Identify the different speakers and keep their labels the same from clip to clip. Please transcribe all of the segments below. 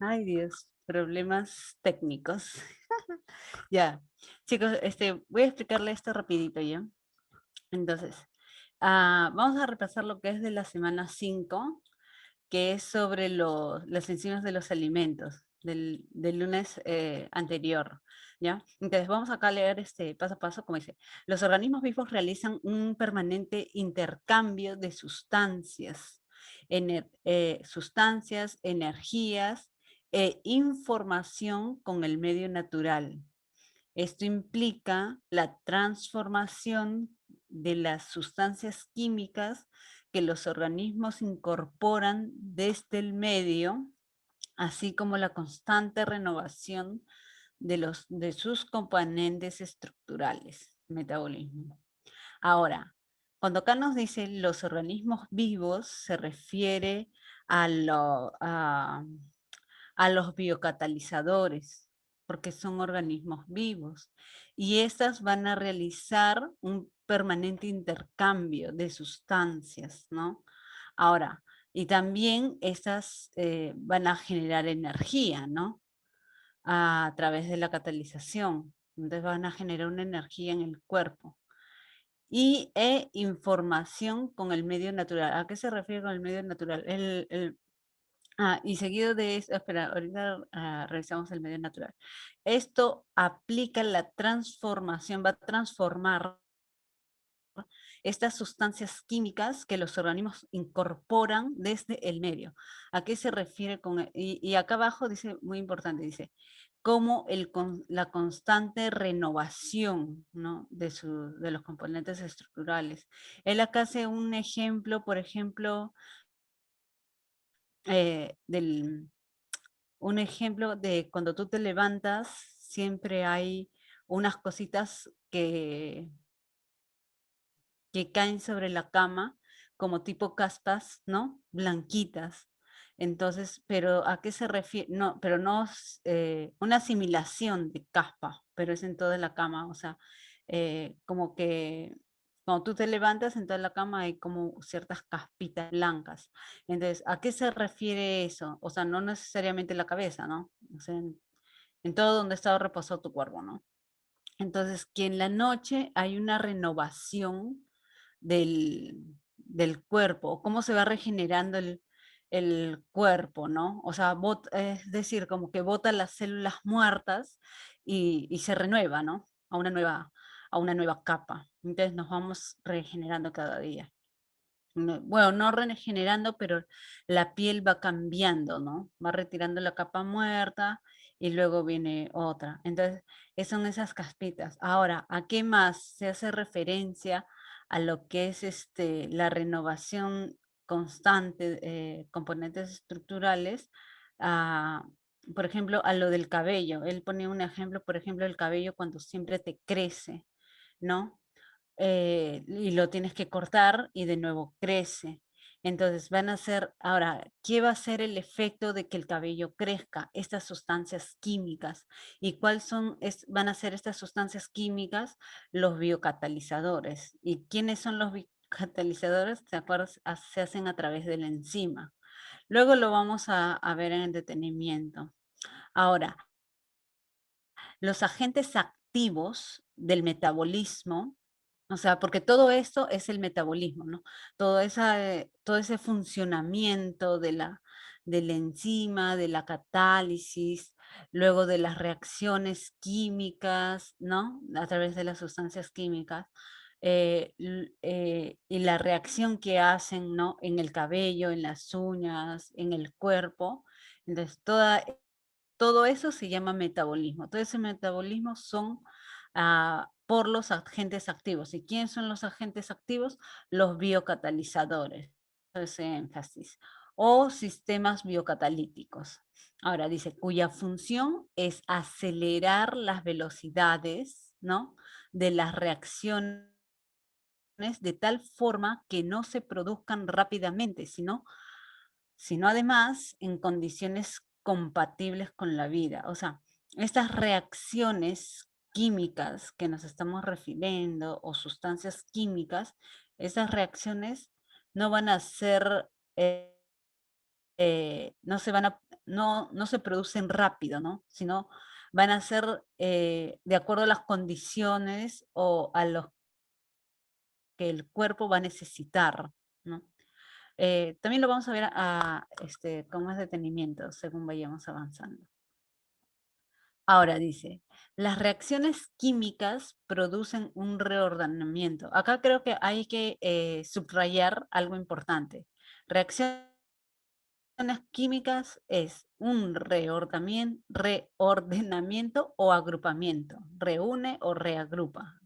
Speaker 1: Ay, Dios, problemas técnicos. Ya, chicos, voy a explicarle esto rapidito ya. Entonces, vamos a repasar lo que es de la semana 5, que es sobre las enzimas de los alimentos del lunes anterior, ¿ya? Entonces, vamos acá a leer paso a paso, como dice, los organismos vivos realizan un permanente intercambio de sustancias, energías e información con el medio natural. Esto implica la transformación de las sustancias químicas que los organismos incorporan desde el medio, así como la constante renovación de sus componentes estructurales, metabolismo. Ahora, cuando acá nos dice los organismos vivos, se refiere a los biocatalizadores, porque son organismos vivos, y estas van a realizar un permanente intercambio de sustancias, ¿no? Ahora, y también estas van a generar energía, ¿no? A través de la catalización. Entonces van a generar una energía en el cuerpo. Información con el medio natural. ¿A qué se refiere con el medio natural? Y seguido de eso, espera, ahorita revisamos el medio natural. Esto aplica la transformación, va a transformar estas sustancias químicas que los organismos incorporan desde el medio. ¿A qué se refiere y acá abajo dice, muy importante, dice, como la constante renovación, ¿no? de los componentes estructurales. Él acá hace un ejemplo, por ejemplo, del un ejemplo de cuando tú te levantas, siempre hay unas cositas que caen sobre la cama, como tipo caspas, ¿no? Blanquitas. Entonces, pero ¿a qué se refiere? No, pero no es una asimilación de caspa, pero es en toda la cama, o sea, como que cuando tú te levantas en toda la cama hay como ciertas caspitas blancas. Entonces, ¿a qué se refiere eso? O sea, no necesariamente la cabeza, ¿no? O sea, en todo donde está reposado tu cuerpo, ¿no? Entonces, que en la noche hay una renovación del cuerpo, o cómo se va regenerando el cuerpo, ¿no? O sea, es decir, como que bota las células muertas y se renueva, ¿no? A una nueva capa. Entonces nos vamos regenerando cada día. Bueno, no regenerando, pero la piel va cambiando, ¿no? Va retirando la capa muerta y luego viene otra. Entonces, son esas caspitas. Ahora, ¿a qué más se hace referencia a lo que es la renovación constante de componentes estructurales? Ah, por ejemplo, a lo del cabello. Él ponía un ejemplo, por ejemplo, el cabello cuando siempre te crece, ¿no? Y lo tienes que cortar y de nuevo crece. Entonces van a ser, ahora, ¿qué va a ser el efecto de que el cabello crezca? Estas sustancias químicas. ¿Y cuáles van a ser estas sustancias químicas? Los biocatalizadores. ¿Y quiénes son los biocatalizadores? ¿Te acuerdas? Se hacen a través de la enzima. Luego lo vamos a ver en el detenimiento. Ahora, los agentes activos del metabolismo, o sea, porque todo esto es el metabolismo, ¿no? Todo ese funcionamiento de la enzima, de la catálisis, luego de las reacciones químicas, ¿no? A través de las sustancias químicas, y la reacción que hacen, ¿no? En el cabello, en las uñas, en el cuerpo. Entonces, todo eso se llama metabolismo. Todo ese metabolismo son por los agentes activos. ¿Y quiénes son los agentes activos? Los biocatalizadores. Ese énfasis. O sistemas biocatalíticos. Ahora dice, cuya función es acelerar las velocidades, ¿no? De las reacciones de tal forma que no se produzcan rápidamente, sino además en condiciones compatibles con la vida. O sea, estas reacciones químicas que nos estamos refiriendo o sustancias químicas, esas reacciones no van a ser, no se van a, no se producen rápido, ¿no? Sino van a ser de acuerdo a las condiciones o a lo que el cuerpo va a necesitar, ¿no? También lo vamos a ver con más detenimiento según vayamos avanzando. Ahora dice, las reacciones químicas producen un reordenamiento. Acá creo que hay que subrayar algo importante. Reacciones químicas es un reordenamiento o agrupamiento. Reúne o reagrupa.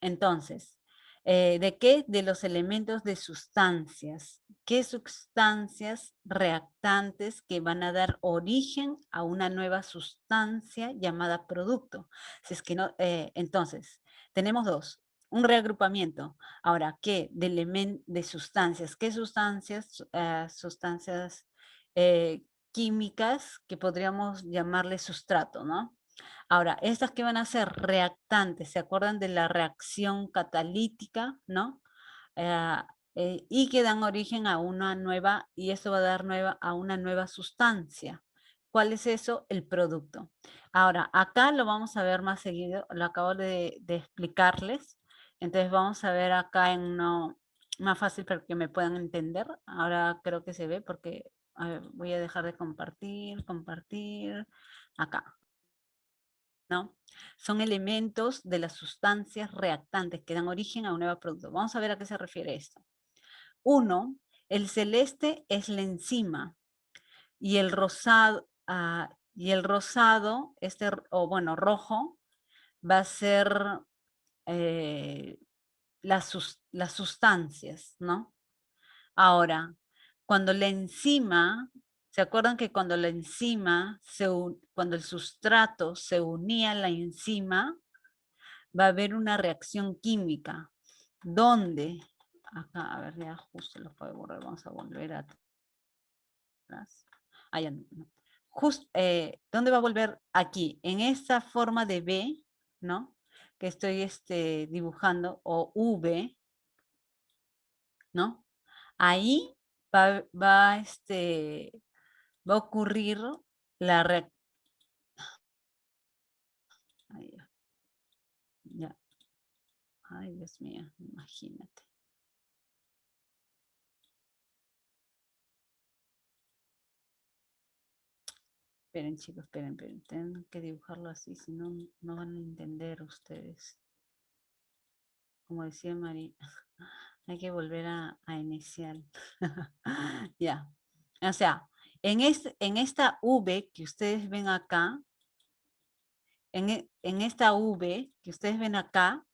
Speaker 1: Entonces, ¿de qué? De los elementos de sustancias. ¿Qué sustancias reactantes que van a dar origen a una nueva sustancia llamada producto? Si es que no, entonces, tenemos dos. Un reagrupamiento. Ahora, ¿qué? De sustancias. ¿Qué sustancias? Sustancias químicas que podríamos llamarle sustrato, ¿no? Ahora, estas que van a ser reactantes, ¿se acuerdan de la reacción catalítica, no? Eh, y que dan origen a una nueva, y eso va a dar a una nueva sustancia. ¿Cuál es eso? El producto. Ahora, acá lo vamos a ver más seguido, lo acabo de explicarles. Entonces vamos a ver acá en uno más fácil para que me puedan entender. Ahora creo que se ve porque, a ver, voy a dejar de compartir, acá. ¿No? Son elementos de las sustancias reactantes que dan origen a un nuevo producto. Vamos a ver a qué se refiere esto. Uno, el celeste es la enzima y el rosado, rojo, va a ser eh, las sustancias, ¿no? Ahora, cuando la enzima, ¿se acuerdan que cuando la enzima, cuando el sustrato se unía a la enzima, va a haber una reacción química, donde, acá, a ver, ya justo lo puedo borrar, vamos a volver atrás. Ya no. ¿Dónde va a volver? Aquí, en esta forma de B, ¿no? Que estoy dibujando, o V, ¿no? Ahí va a ocurrir la reacción. Ya. Ay, Dios mío, imagínate. Esperen, chicos, esperen. Tengo que dibujarlo así, si no, no van a entender ustedes. Como decía María, hay que volver a iniciar. Ya. O sea, en esta V que ustedes ven acá, en esta V que ustedes ven acá,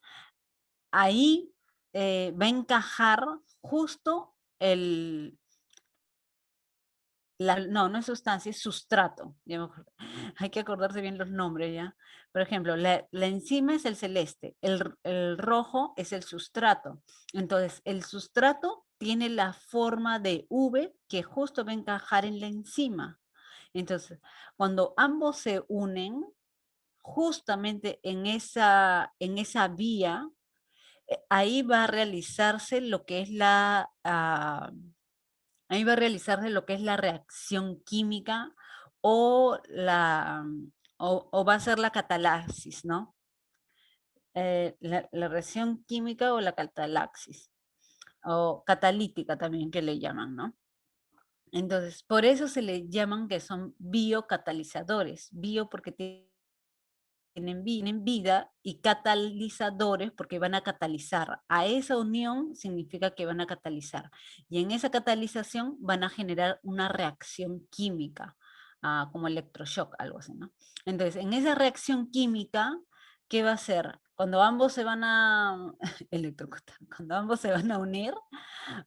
Speaker 1: ahí va a encajar justo no es sustancia, es sustrato. Hay que acordarse bien los nombres, ¿ya? Por ejemplo, la enzima es el celeste, el rojo es el sustrato. Entonces, el sustrato tiene la forma de V que justo va a encajar en la enzima. Entonces, cuando ambos se unen, justamente en esa vía, ahí va a realizarse lo que es ahí va a realizarse lo que es la reacción química o, o va a ser la catalaxis, ¿no? La reacción química o la catalaxis, o catalítica también que le llaman, ¿no? Entonces, por eso se le llaman que son biocatalizadores, bio porque tienen vida y catalizadores porque van a catalizar. A esa unión significa que van a catalizar. Y en esa catalización van a generar una reacción química, como electroshock, algo así, ¿no? Entonces, en esa reacción química, ¿qué va a hacer? Cuando ambos se van a electrocutar, cuando ambos se van a unir,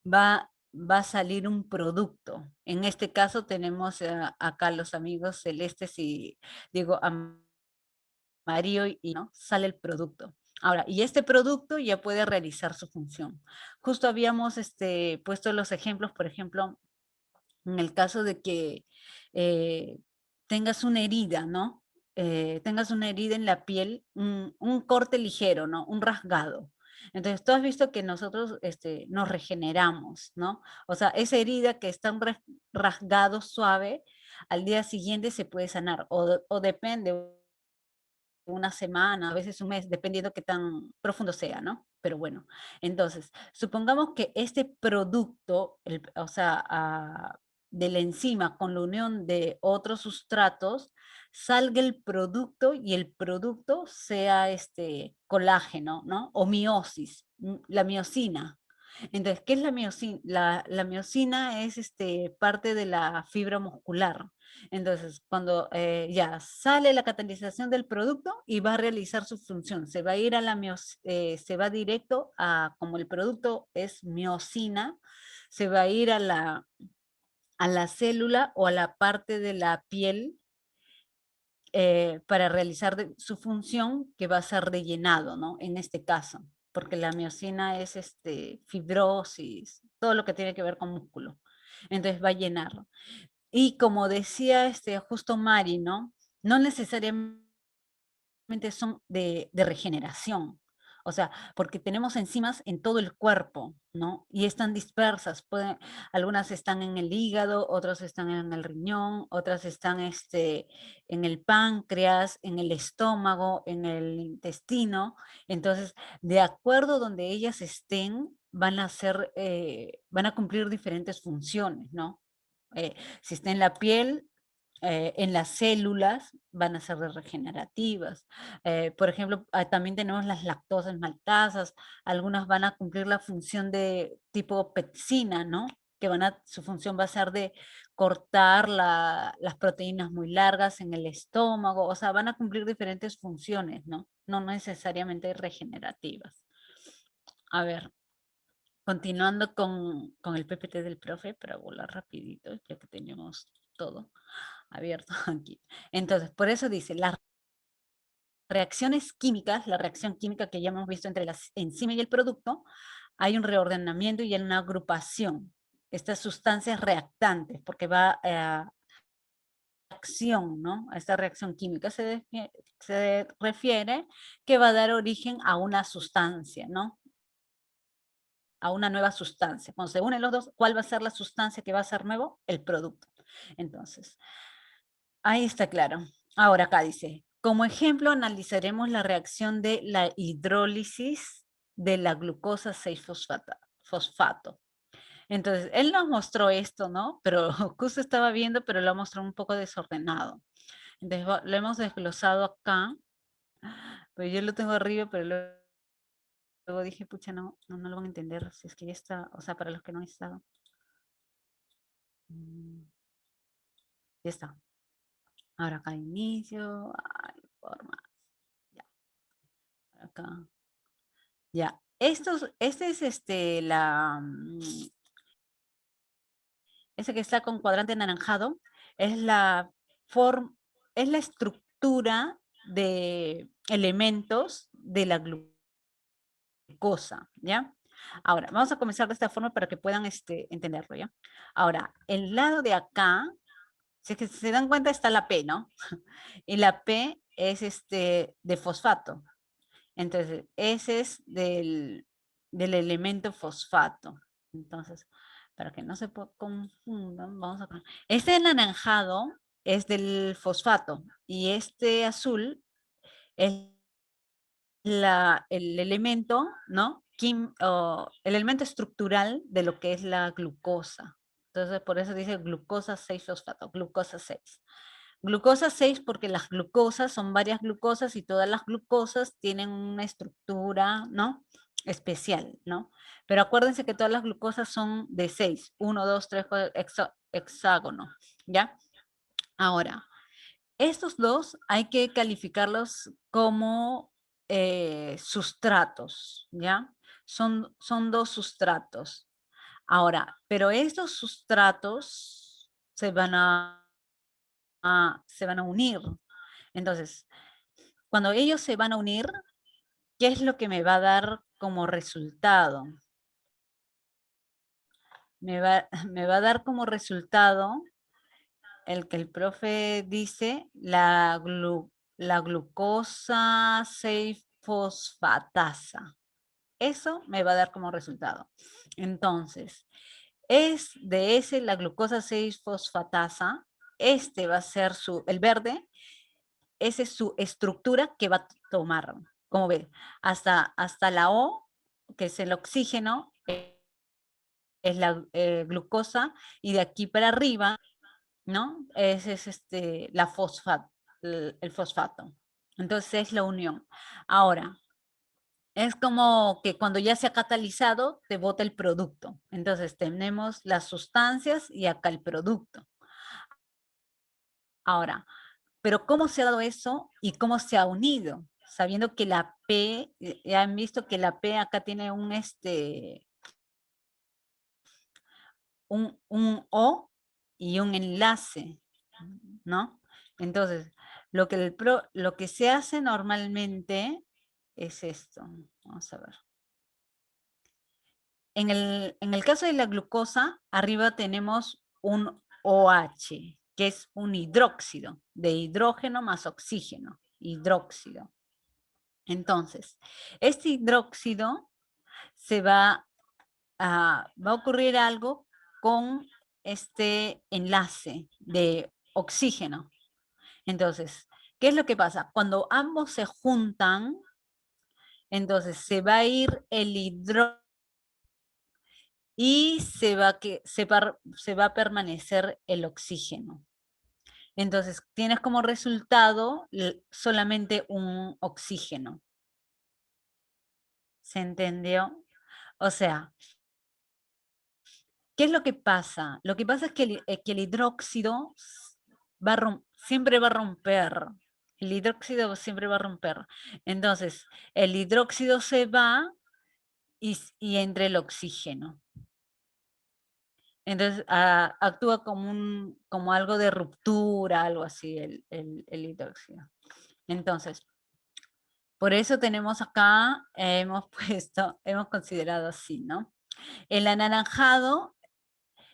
Speaker 1: va a salir un producto. En este caso tenemos acá los amigos celestes y digo amarillo y ¿no? Sale el producto. Ahora, y este producto ya puede realizar su función. Justo habíamos puesto los ejemplos, por ejemplo, en el caso de que tengas una herida, ¿no? Tengas una herida en la piel, un corte ligero, ¿no? Un rasgado. Entonces, tú has visto que nosotros nos regeneramos, ¿no? O sea, esa herida que está un rasgado suave, al día siguiente se puede sanar, o depende, una semana, a veces un mes, dependiendo qué tan profundo sea, ¿no? Pero bueno, entonces, supongamos que este producto, o sea, de la enzima con la unión de otros sustratos, salga el producto y el producto sea este colágeno, ¿no? O miosis, la miosina. Entonces, ¿qué es la miosina? La miosina es parte de la fibra muscular. Entonces, cuando ya sale la catalización del producto y va a realizar su función, se va a ir a se va directo a, como el producto es miosina, se va a ir a la célula o a la parte de la piel para realizar su función que va a ser rellenado, ¿no? En este caso, porque la miosina es fibrosis, todo lo que tiene que ver con músculo. Entonces va a llenarlo. Y como decía justo Mari, ¿no? No necesariamente son de regeneración. O sea, porque tenemos enzimas en todo el cuerpo, ¿no? Y están dispersas. Algunas están en el hígado, otras están en el riñón, otras están en el páncreas, en el estómago, en el intestino. Entonces, de acuerdo donde ellas estén, van a cumplir diferentes funciones, ¿no? Si está en la piel, en las células van a ser regenerativas. Por ejemplo, también tenemos las lactosas maltasas, algunas van a cumplir la función de tipo pepsina, ¿no? Su función va a ser de cortar las proteínas muy largas en el estómago, o sea, van a cumplir diferentes funciones, ¿no? No necesariamente regenerativas. A ver, continuando con el PPT del profe, para volar rapidito, ya que tenemos todo abierto aquí. Entonces, por eso dice, las reacciones químicas, la reacción química que ya hemos visto entre la enzima y el producto, hay un reordenamiento y una agrupación. Estas sustancias reactantes, porque va a acción, ¿no? A esta reacción química se refiere que va a dar origen a una sustancia, ¿no? A una nueva sustancia. Cuando se unen los dos, ¿cuál va a ser la sustancia que va a ser nuevo? El producto. Entonces, ahí está claro. Ahora acá dice, como ejemplo analizaremos la reacción de la hidrólisis de la glucosa 6-fosfato. Entonces, él nos mostró esto, ¿no? Pero justo estaba viendo, pero lo mostró un poco desordenado. Entonces, lo hemos desglosado acá, pero yo lo tengo arriba, pero luego dije, pucha, no lo van a entender, si es que ya está, o sea, para los que no han estado. Ya está. Ahora acá inicio, forma, ya, acá. Ya, este es ese que está con cuadrante anaranjado, es es la estructura de elementos de la glucosa, ¿ya? Ahora, vamos a comenzar de esta forma para que puedan entenderlo, ¿ya? Ahora, el lado de acá, si es que se dan cuenta, está la P, ¿no? Y la P es de fosfato. Entonces, ese es del elemento fosfato. Entonces, para que no se confundan, vamos a... Este anaranjado es del fosfato y este azul es el elemento, ¿no? El elemento estructural de lo que es la glucosa. Entonces, por eso dice glucosa 6-fosfato, glucosa 6. Glucosa 6 porque las glucosas son varias glucosas y todas las glucosas tienen una estructura, ¿no? Especial, ¿no? Pero acuérdense que todas las glucosas son de 6, 1, 2, 3, 4, hexágono, ¿ya? Ahora, estos dos hay que calificarlos como sustratos, ¿ya? Son dos sustratos. Ahora, pero estos sustratos se van a unir. Entonces, cuando ellos se van a unir, ¿qué es lo que me va a dar como resultado? Me va a dar como resultado el que el profe dice la glucosa 6-fosfatasa. eso me va a dar como resultado. Entonces, es de ese la glucosa 6-fosfatasa, este va a ser el verde, esa es su estructura que va a tomar. Como ve, hasta la O, que es el oxígeno, es la glucosa, y de aquí para arriba, ¿no? Es la el fosfato. Entonces es la unión. Ahora, es como que cuando ya se ha catalizado, te bota el producto. Entonces tenemos las sustancias y acá el producto. Ahora, pero ¿cómo se ha dado eso y cómo se ha unido? Sabiendo que la P, ya han visto que la P acá tiene un O y un enlace, ¿no? Entonces, lo que se hace normalmente es esto. Vamos a ver. En el caso de la glucosa, arriba tenemos un OH, que es un hidróxido, de hidrógeno más oxígeno, hidróxido. Entonces, este hidróxido va a ocurrir algo con este enlace de oxígeno. Entonces, ¿qué es lo que pasa? Cuando ambos se juntan, entonces se va a ir el hidrógeno y se va a permanecer el oxígeno. Entonces, tienes como resultado solamente un oxígeno. ¿Se entendió? O sea, ¿qué es lo que pasa? Lo que pasa es que el hidróxido siempre va a romper. El hidróxido siempre va a romper. Entonces, el hidróxido se va y entra el oxígeno. Entonces, actúa como algo de ruptura, algo así, el hidróxido. Entonces, por eso tenemos acá, hemos considerado así, ¿no? El anaranjado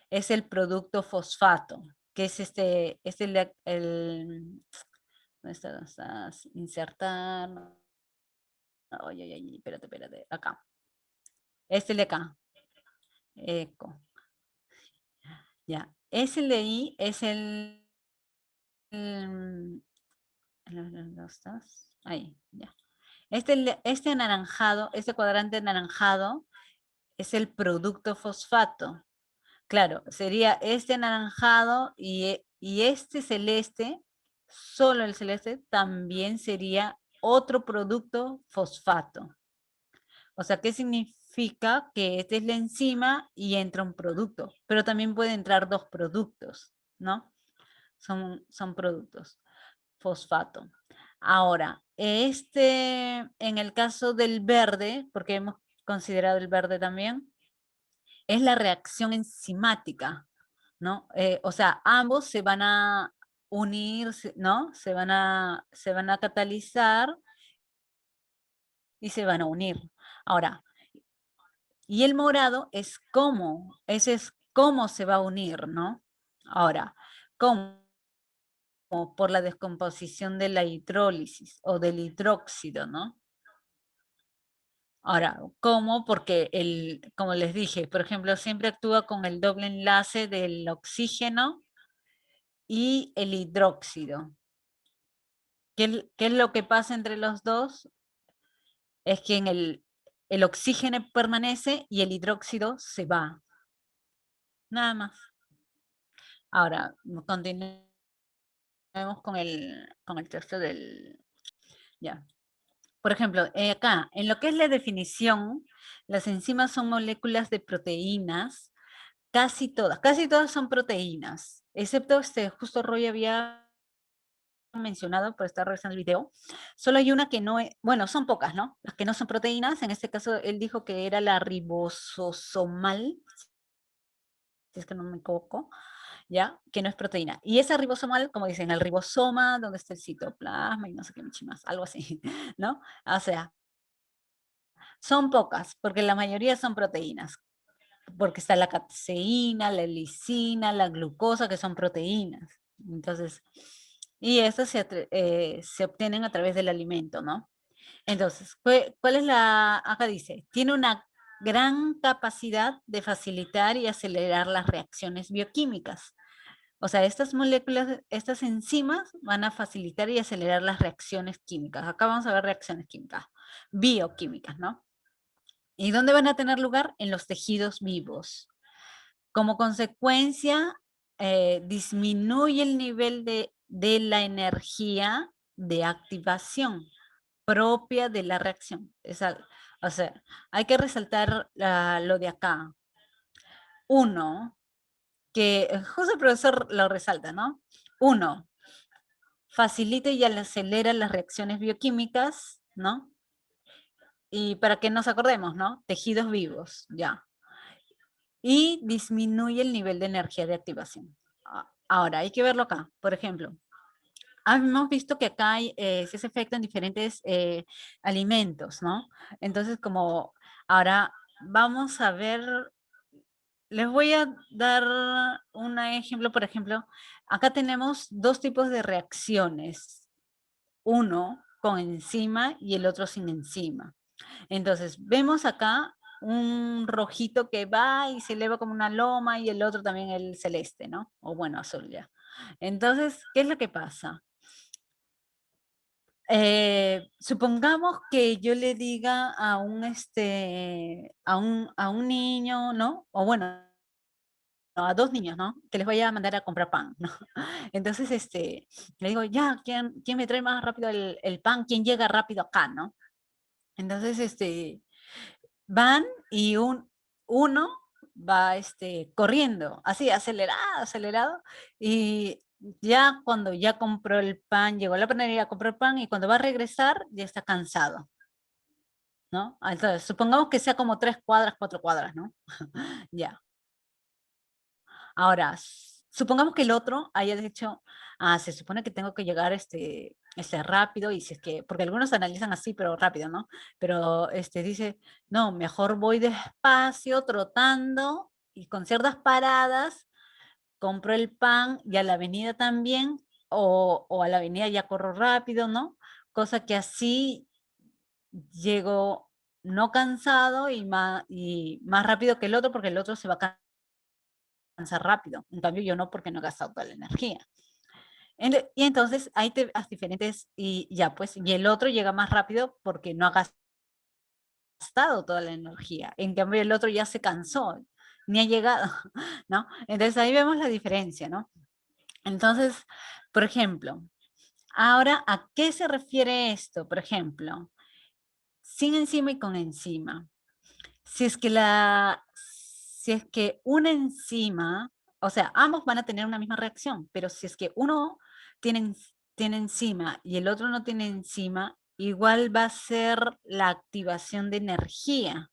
Speaker 1: es el producto fosfato, que es ¿dónde estás? Insertar. Ay, espérate, acá. Este de acá. Eco. Ya. Ese de ahí es ¿dónde estás? Ahí, ya. Este anaranjado, este cuadrante anaranjado es el producto fosfato. Claro, sería este anaranjado y este celeste, solo el celeste, también sería otro producto fosfato. O sea, ¿qué significa? Que esta es la enzima y entra un producto, pero también puede entrar dos productos, ¿no? Son productos, fosfato. Ahora, en el caso del verde, porque hemos considerado el verde también, es la reacción enzimática, ¿no? O sea, ambos se van a unir, ¿no? Se van a catalizar y se van a unir. Ahora, y el morado es cómo, ese es cómo se va a unir, ¿no? Ahora, ¿cómo? Por la descomposición de la hidrólisis o del hidróxido, ¿no? Ahora, ¿cómo? Porque como les dije, por ejemplo, siempre actúa con el doble enlace del oxígeno y el hidróxido. ¿Qué es lo que pasa entre los dos? Es que el oxígeno permanece y el hidróxido se va. Nada más. Ahora, continuemos con el texto del... Ya. Por ejemplo, acá, en lo que es la definición, las enzimas son moléculas de proteínas, casi todas son proteínas, excepto justo Roy había mencionado por estar revisando el video, solo hay una que no es, bueno, son pocas, ¿no? Las que no son proteínas, en este caso él dijo que era la ribosomal, si es que no me equivoco, ¿ya? Que no es proteína. Y esa ribosomal, como dicen, el ribosoma, donde está el citoplasma y no sé qué más, algo así, ¿no? O sea, son pocas, porque la mayoría son proteínas, porque está la caseína, la lisina, la glucosa, que son proteínas. Entonces, y estas se obtienen a través del alimento, ¿no? Entonces, ¿cuál es acá dice, tiene una gran capacidad de facilitar y acelerar las reacciones bioquímicas. O sea, estas moléculas, estas enzimas van a facilitar y acelerar las reacciones químicas. Acá vamos a ver reacciones químicas, bioquímicas, ¿no? ¿Y dónde van a tener lugar? En los tejidos vivos. Como consecuencia, disminuye el nivel de la energía de activación propia de la reacción. O sea, hay que resaltar lo de acá. Uno, que justo el profesor lo resalta, ¿no? Uno, facilita y acelera las reacciones bioquímicas, ¿no? Y para que nos acordemos, ¿no? Tejidos vivos, ya. Y disminuye el nivel de energía de activación. Ahora, hay que verlo acá. Por ejemplo, hemos visto que acá hay ese efecto en diferentes alimentos, ¿no? Entonces, como ahora vamos a ver, les voy a dar un ejemplo, por ejemplo, acá tenemos dos tipos de reacciones, uno con enzima y el otro sin enzima. Entonces, vemos acá un rojito que va y se eleva como una loma y el otro también el celeste, ¿no? O bueno, azul ya. Entonces, ¿qué es lo que pasa? Supongamos que yo le diga a un niño, ¿no? O bueno, no, a dos niños, ¿no? Que les voy a mandar a comprar pan, ¿no? Entonces, le digo, ya, ¿quién me trae más rápido el pan? ¿Quién llega rápido acá, no? Entonces, van y uno va, corriendo, así, acelerado, acelerado, y ya cuando ya compró el pan, llegó a la panadería, compró el pan, y cuando va a regresar, ya está cansado, ¿no? Entonces, supongamos que sea como 3 cuadras, 4 cuadras, ¿no? Ya. Ahora, supongamos que el otro haya dicho, se supone que tengo que llegar rápido, y si es que, porque algunos analizan así, pero rápido, ¿no? Pero dice, no, mejor voy despacio, trotando, y con ciertas paradas, compro el pan, y a la avenida también, o a la avenida ya corro rápido, ¿no? Cosa que así llego no cansado y más rápido que el otro, porque el otro se va a cansar rápido. En cambio, yo no, porque no he gastado toda la energía. Y entonces hay diferentes, y ya pues, y el otro llega más rápido porque no ha gastado toda la energía. En cambio, el otro ya se cansó, ni ha llegado, ¿no? Entonces ahí vemos la diferencia, ¿no? Entonces, por ejemplo, ahora, ¿a qué se refiere esto? Por ejemplo, sin enzima y con enzima. Si es que una enzima, o sea, ambos van a tener una misma reacción, pero si es que uno tiene enzima y el otro no tiene enzima, igual va a ser la activación de energía.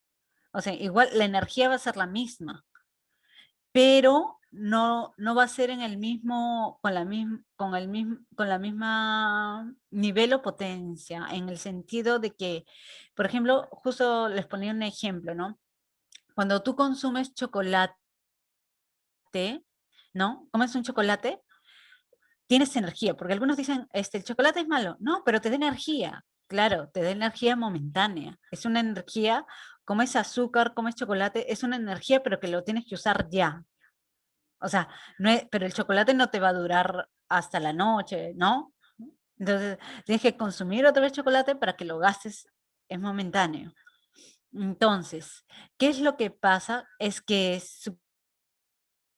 Speaker 1: O sea, igual la energía va a ser la misma, pero no va a ser en el mismo, con la misma nivel o potencia, en el sentido de que, por ejemplo, justo les ponía un ejemplo, ¿no? Cuando tú consumes chocolate, ¿no? Comes un chocolate, tienes energía, porque algunos dicen, el chocolate es malo. No, pero te da energía. Claro, te da energía momentánea. Es una energía, comes azúcar, comes chocolate, es una energía, pero que lo tienes que usar ya. O sea, pero el chocolate no te va a durar hasta la noche, ¿no? Entonces, tienes que consumir otra vez chocolate para que lo gastes, es momentáneo. Entonces, ¿qué es lo que pasa? Es que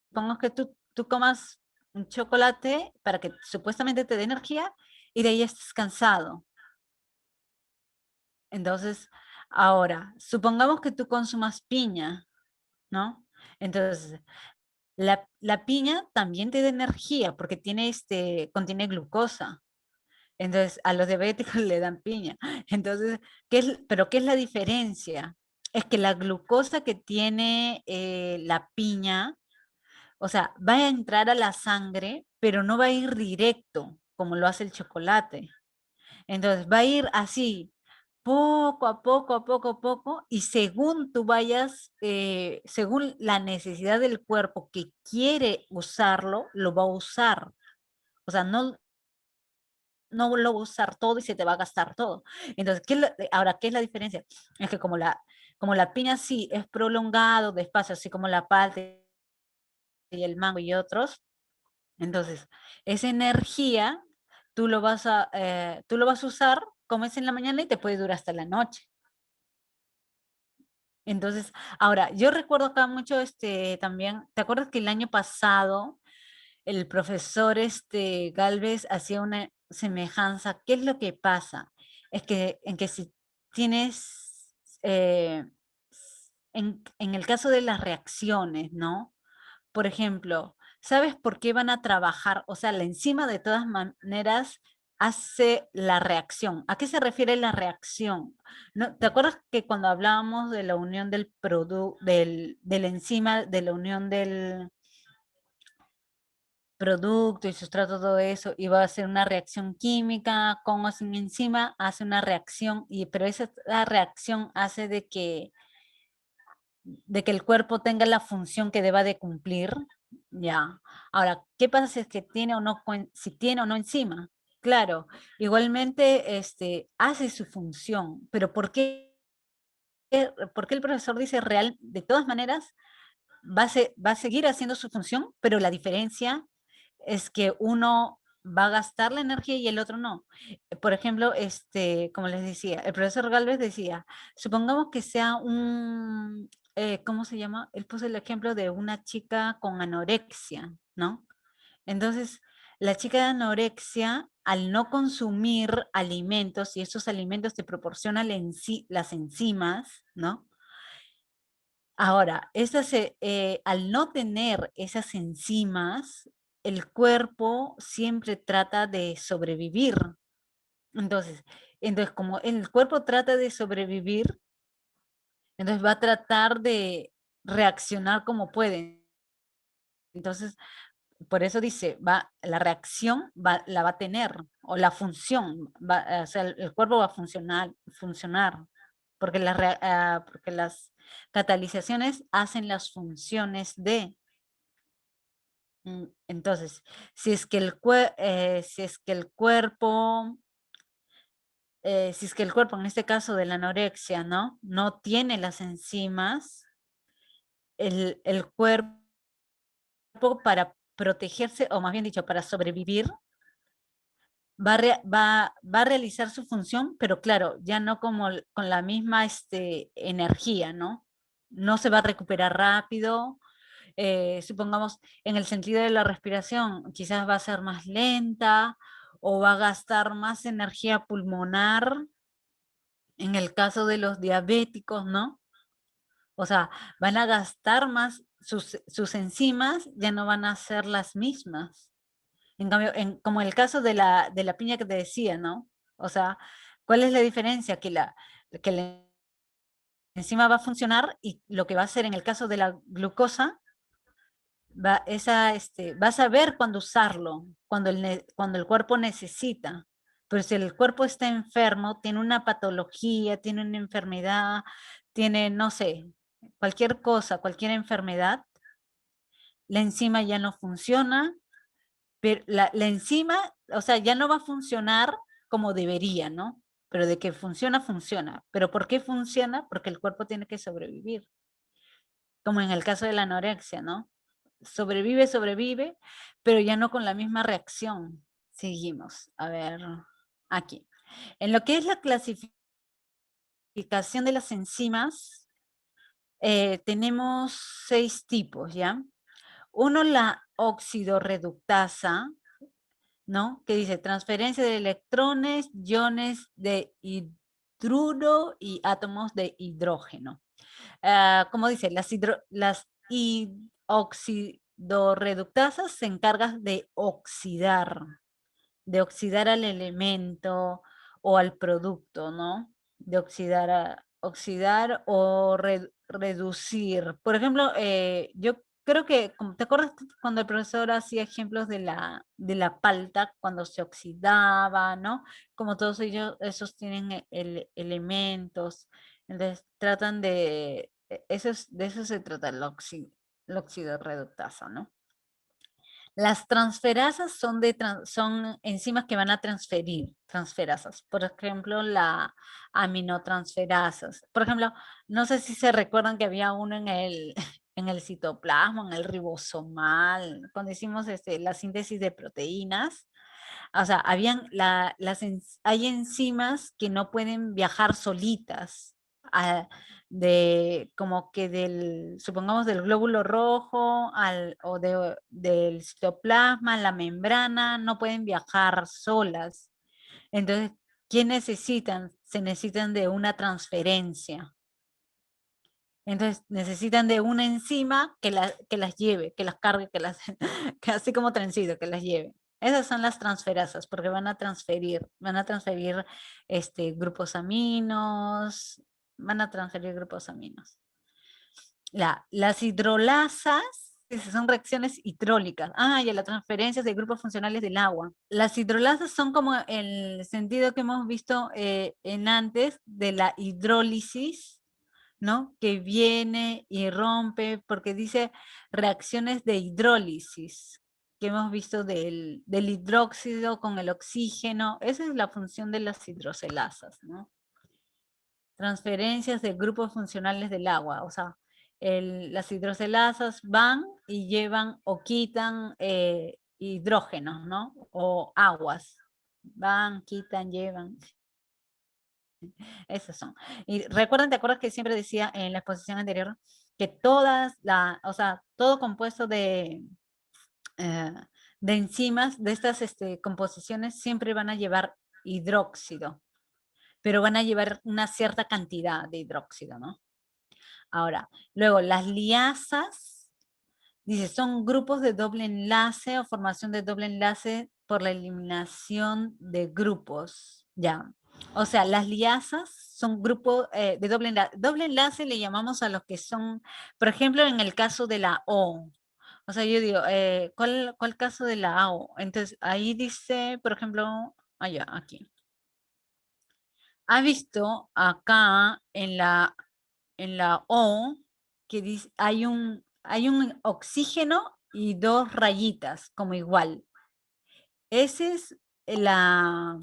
Speaker 1: supongamos que tú comas un chocolate para que supuestamente te dé energía, y de ahí estés cansado. Entonces, ahora, supongamos que tú consumas piña, ¿no? Entonces, la piña también te da energía porque contiene glucosa. Entonces, a los diabéticos le dan piña. Entonces, ¿pero qué es la diferencia? Es que la glucosa que tiene la piña, o sea, va a entrar a la sangre, pero no va a ir directo como lo hace el chocolate. Entonces, va a ir así, poco a poco, a poco a poco, y según tú vayas, según la necesidad del cuerpo que quiere usarlo, lo va a usar. O sea, no, no lo va a usar todo y se te va a gastar todo. Entonces, ahora, ¿qué es la diferencia? Es que como la piña sí es prolongado, despacio, así como la palta y el mango y otros, entonces, esa energía tú lo vas a usar, comes en la mañana y te puede durar hasta la noche. Entonces, ahora, yo recuerdo acá mucho también, ¿te acuerdas que el año pasado el profesor Galvez hacía una semejanza? ¿Qué es lo que pasa? Es que en que si tienes, en el caso de las reacciones, ¿no? Por ejemplo, ¿sabes por qué van a trabajar? O sea, la enzima de todas maneras hace la reacción. ¿A qué se refiere la reacción? ¿No? ¿Te acuerdas que cuando hablábamos de la unión del producto, del enzima, de la unión del producto y sustrato, todo eso, iba a hacer una reacción química con o sin enzima, hace una reacción, pero esa reacción hace de que el cuerpo tenga la función que deba de cumplir, ya. Ahora, ¿qué pasa si es que tiene o no, si tiene o no enzima? Claro, igualmente hace su función, pero por qué el profesor dice real? De todas maneras, va a seguir haciendo su función, pero la diferencia es que uno va a gastar la energía y el otro no. Por ejemplo, como les decía, el profesor Galvez decía, supongamos que sea ¿cómo se llama? Él puso el ejemplo de una chica con anorexia, ¿no? Entonces, la chica de anorexia, al no consumir alimentos, y esos alimentos te proporcionan las enzimas, ¿no? Ahora, al no tener esas enzimas, el cuerpo siempre trata de sobrevivir. Entonces, como el cuerpo trata de sobrevivir, entonces va a tratar de reaccionar como puede. Entonces, por eso dice, la reacción la va a tener, o la función, o sea, el cuerpo va a funcionar, porque porque las catalizaciones hacen las funciones de. Entonces, si es que el cuerpo, si es que el cuerpo, en este caso de la anorexia, ¿no? No tiene las enzimas, el cuerpo para protegerse, o más bien dicho, para sobrevivir, va a realizar su función, pero claro, ya no como con la misma energía, ¿no? No se va a recuperar rápido. Supongamos, en el sentido de la respiración, quizás va a ser más lenta o va a gastar más energía pulmonar en el caso de los diabéticos, ¿no? O sea, van a gastar más, sus enzimas ya no van a ser las mismas. En cambio, como el caso de la piña que te decía, ¿no? O sea, ¿cuál es la diferencia? Que la enzima va a funcionar y lo que va a hacer en el caso de la glucosa, vas a ver cuándo usarlo, cuando el cuerpo necesita. Pero si el cuerpo está enfermo, tiene una patología, tiene una enfermedad, tiene, no sé, cualquier cosa, cualquier enfermedad, la enzima ya no funciona, pero la enzima, o sea, ya no va a funcionar como debería, ¿no? Pero de que funciona, funciona. ¿Pero por qué funciona? Porque el cuerpo tiene que sobrevivir, como en el caso de la anorexia, ¿no? Sobrevive, pero ya no con la misma reacción. Seguimos, a ver, aquí. En lo que es la clasificación de las enzimas, tenemos 6 tipos, ¿ya? Uno, la oxidorreductasa, ¿no? Que dice transferencia de electrones, iones de hidruro y átomos de hidrógeno. Como dice, las oxidorreductasas se encargan de oxidar al elemento o al producto, ¿no? De oxidar o reducir. Por ejemplo, yo creo que, ¿te acuerdas cuando el profesor hacía ejemplos de la palta cuando se oxidaba, ¿no? Como todos ellos, esos tienen elementos, entonces tratan de eso se trata la oxidorreductasa, ¿no? Las transferasas son enzimas que van a transferir transferasas. Por ejemplo, la aminotransferasas. Por ejemplo, no sé si se recuerdan que había uno en el, en el citoplasma, en el ribosomal, cuando hicimos la síntesis de proteínas. O sea, hay enzimas que no pueden viajar solitas, como que supongamos del glóbulo rojo del citoplasma, la membrana, no pueden viajar solas. Entonces, ¿qué necesitan? Se necesitan de una transferencia. Entonces necesitan de una enzima que las lleve, que las cargue, que así como trencito, que las lleve. Esas son las transferasas, porque van a transferir grupos aminos, van a transferir grupos aminos. Las hidrolasas, esas son reacciones hidrólicas. Y las transferencias de grupos funcionales del agua. Las hidrolasas son como el sentido que hemos visto en antes de la hidrólisis, ¿no? Que viene y rompe, porque dice reacciones de hidrólisis, que hemos visto del hidróxido con el oxígeno. Esa es la función de las hidrocelasas, ¿no? Transferencias de grupos funcionales del agua, o sea, las hidrocelasas van y llevan o quitan hidrógenos, ¿no? O aguas. Van, quitan, llevan. Esas son. Y recuerden, ¿te acuerdas que siempre decía en la exposición anterior que o sea, todo compuesto eh, de enzimas, de estas composiciones, siempre van a llevar hidróxido, pero van a llevar una cierta cantidad de hidróxido, ¿no? Ahora, luego las liasas, dice, son grupos de doble enlace o formación de doble enlace por la eliminación de grupos, ¿ya? O sea, las liasas son grupos de doble enlace. Doble enlace le llamamos a los que son, por ejemplo, en el caso de la O. O sea, yo digo, ¿cuál caso de la O? Entonces, ahí dice, por ejemplo, allá, aquí. ¿Ha visto acá en la O que dice, hay un oxígeno y dos rayitas como igual? Ese es la,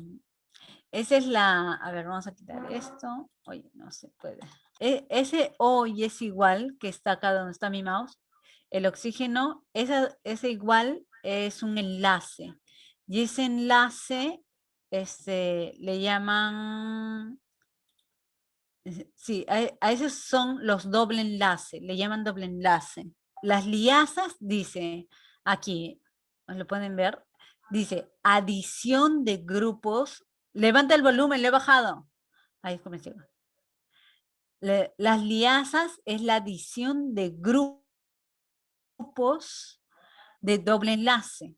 Speaker 1: Esa es a ver, vamos a quitar esto. Oye, no se puede. Ese O y es igual, que está acá donde está mi mouse, el oxígeno, ese igual es un enlace. Y ese enlace, le llaman, sí, a esos son los doble enlace, le llaman doble enlace. Las liasas, dice aquí, ¿lo pueden ver? Dice, adición de grupos. Levanta el volumen, le he bajado. Ahí comencé. Las liasas es la adición de grupos de doble enlace.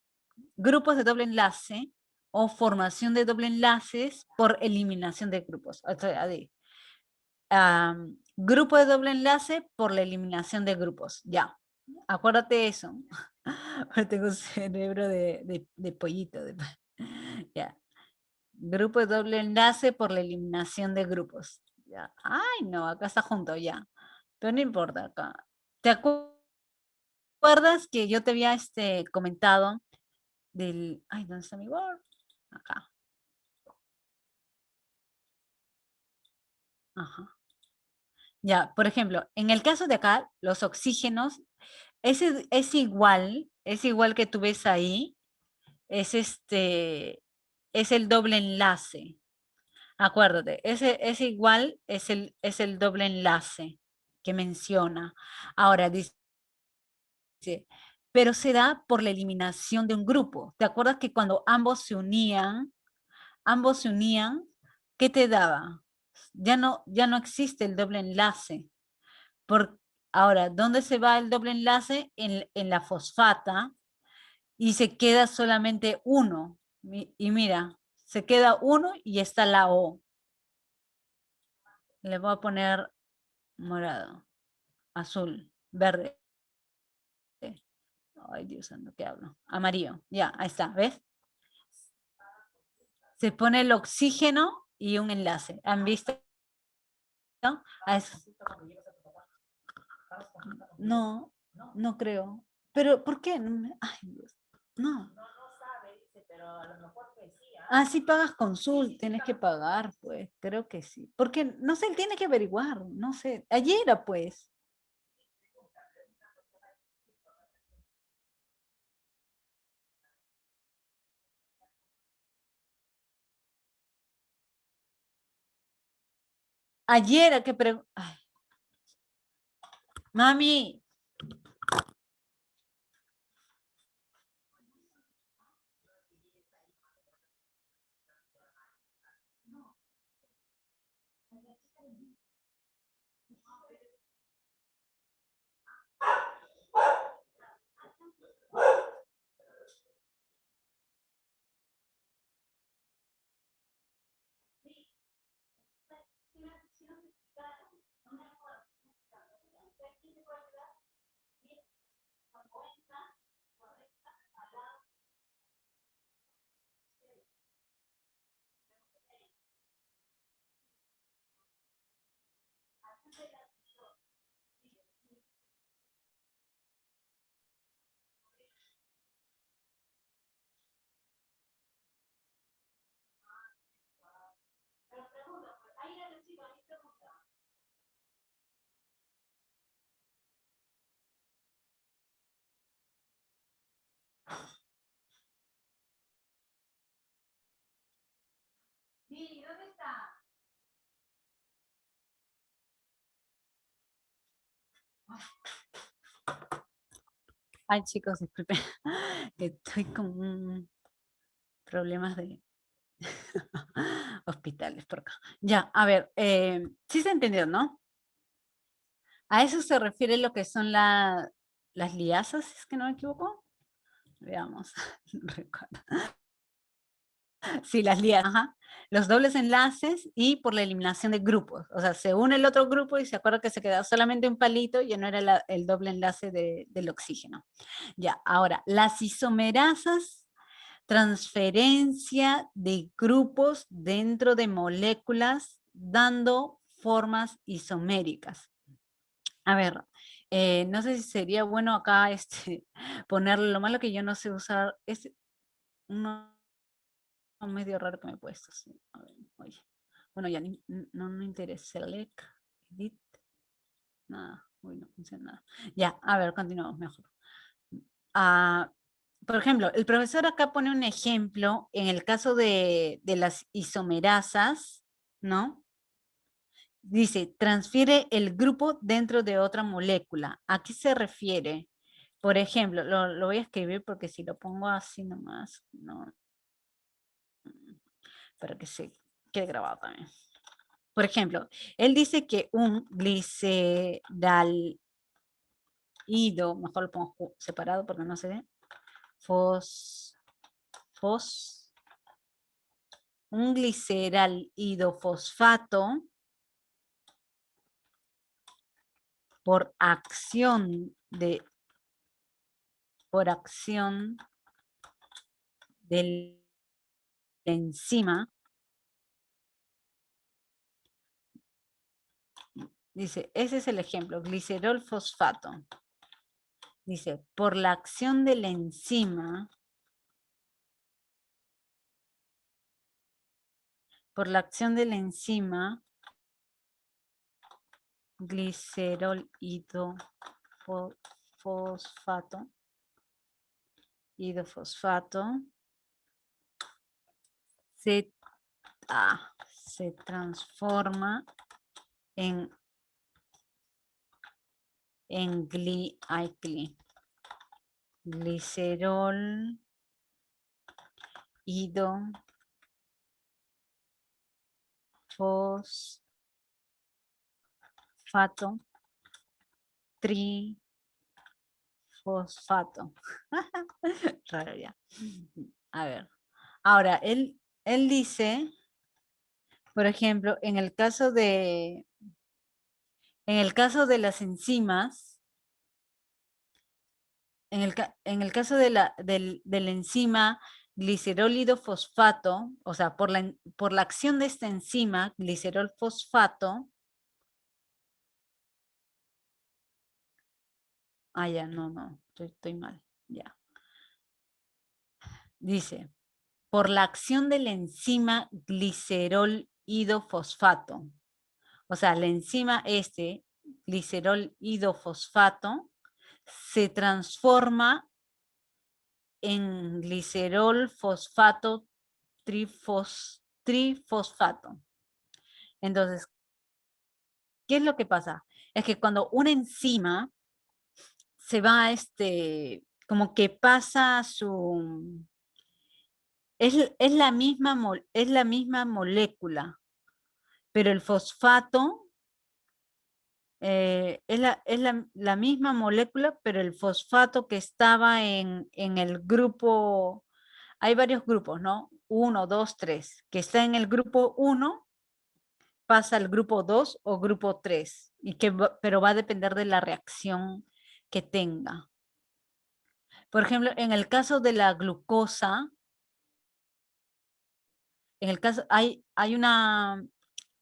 Speaker 1: Grupos de doble enlace o formación de doble enlaces por eliminación de grupos. O sea, grupo de doble enlace por la eliminación de grupos. Ya, acuérdate eso. Tengo un cerebro de pollito. Ya. Grupo de doble enlace por la eliminación de grupos. Ya. Ay, no, acá está junto ya. Pero no importa acá. ¿Te acuerdas que yo te había comentado Ay, ¿dónde está mi Word? Acá. Ajá. Ya, por ejemplo, en el caso de acá, los oxígenos, es igual que tú ves ahí, es es el doble enlace. Acuérdate, ese igual es el doble enlace que menciona. Ahora dice, pero se da por la eliminación de un grupo. ¿Te acuerdas que cuando ambos se unían, ¿qué te daba? Ya no existe el doble enlace. Ahora, ¿dónde se va el doble enlace? En la fosfata y se queda solamente uno. Y mira, se queda uno y está la O. Le voy a poner morado, azul, verde. Ay, Dios santo, ¿qué hablo? Amarillo. Ya, ahí está, ¿ves? Se pone el oxígeno y un enlace. ¿Han visto? No, no creo. Pero, ¿por qué? Ay, Dios. No. Ah, sí pagas consulta, tienes que pagar, pues, creo que sí. Porque, no sé, él tiene que averiguar, no sé. Ayer era, pues. Ayer a que Ay, mami, ay chicos, disculpen, que estoy con problemas de hospitales por acá. Ya, a ver, sí se entendió, ¿no? A eso se refiere lo que son las liasas, si es que no me equivoco. Veamos, no recuerdo. Sí, las liasas, ajá. Los dobles enlaces y por la eliminación de grupos. O sea, se une el otro grupo y se acuerda que se queda solamente un palito y ya no era el doble enlace del oxígeno. Ya, ahora, las isomerasas, transferencia de grupos dentro de moléculas dando formas isoméricas. A ver, no sé si sería bueno acá ponerle, lo malo que yo no sé usar, es uno medio raro que me he puesto. Sí. A ver, oye. Bueno, ya no interesa. Select, edit, nada. Uy, no funciona nada. Ya, a ver, continuamos mejor. Ah, por ejemplo, el profesor acá pone un ejemplo en el caso de las isomerasas, ¿no? Dice, transfiere el grupo dentro de otra molécula. ¿A qué se refiere? Por ejemplo, lo voy a escribir porque si lo pongo así nomás, no, para que se quede grabado también. Por ejemplo, él dice que un gliceraldehido, mejor lo pongo separado porque no se ve, fos, fos, un gliceraldehido fosfato por acción de, por acción del enzima, dice, ese es el ejemplo, glicerol fosfato. Dice, por la acción de la enzima, por la acción de la enzima, glicerol fosfato, hidrofosfato, se, se transforma en, glicerol, fosfato, trifosfato. Raro ya. A ver. Ahora, él dice, por ejemplo, en el caso de las enzimas, en el caso de la enzima glicerólido fosfato, o sea, por la acción de esta enzima, glicerol fosfato, ya, no, estoy mal, ya. dice, por la acción de la enzima glicerol idofosfato. O sea, la enzima glicerol idofosfato, se transforma en glicerol fosfato trifosfato. Entonces, ¿qué es lo que pasa? Es que cuando una enzima se va, como que pasa su... Es la misma molécula, pero el fosfato la misma molécula, pero el fosfato que estaba en el grupo, hay varios grupos, ¿no? 1, 2, 3, que está en el grupo 1 pasa al grupo 2 o grupo 3, pero va a depender de la reacción que tenga. Por ejemplo, en el caso de la glucosa, en el caso, hay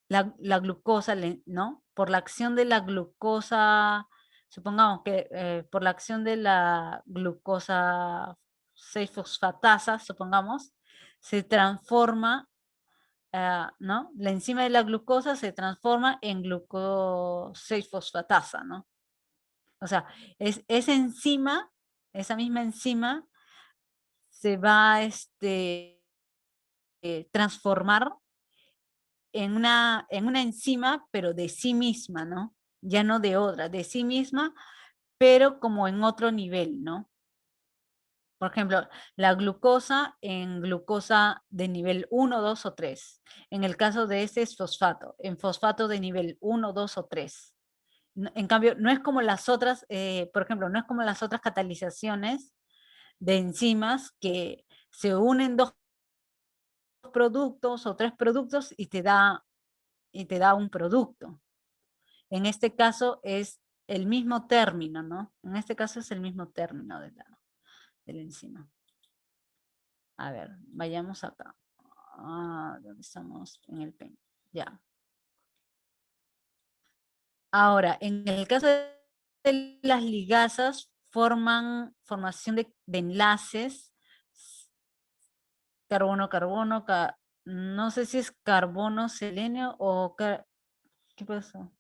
Speaker 1: la glucosa, ¿no? Por la acción de la glucosa, supongamos que por la acción de la glucosa 6-fosfatasa, supongamos, se transforma, ¿no? La enzima de la glucosa se transforma en glucosa 6-fosfatasa, ¿no? O sea, esa enzima, esa misma enzima, se va a transformar en una enzima, pero de sí misma, ¿no? Ya no de otra, de sí misma, pero como en otro nivel, ¿no? Por ejemplo, la glucosa en glucosa de nivel 1, 2 o 3. En el caso de este es fosfato, en fosfato de nivel 1, 2 o 3. En cambio, no es como las otras, por ejemplo, no es como las otras catalizaciones de enzimas que se unen dos productos o tres productos y te da un producto. En este caso es el mismo término, ¿no? En este caso es el mismo término de la enzima. A ver, vayamos acá. ¿Dónde estamos? En el pen. Ya. Ahora, en el caso de las ligazas, formación de enlaces, carbono-carbono, no sé si es carbono-selenio o... ¿Qué pasó?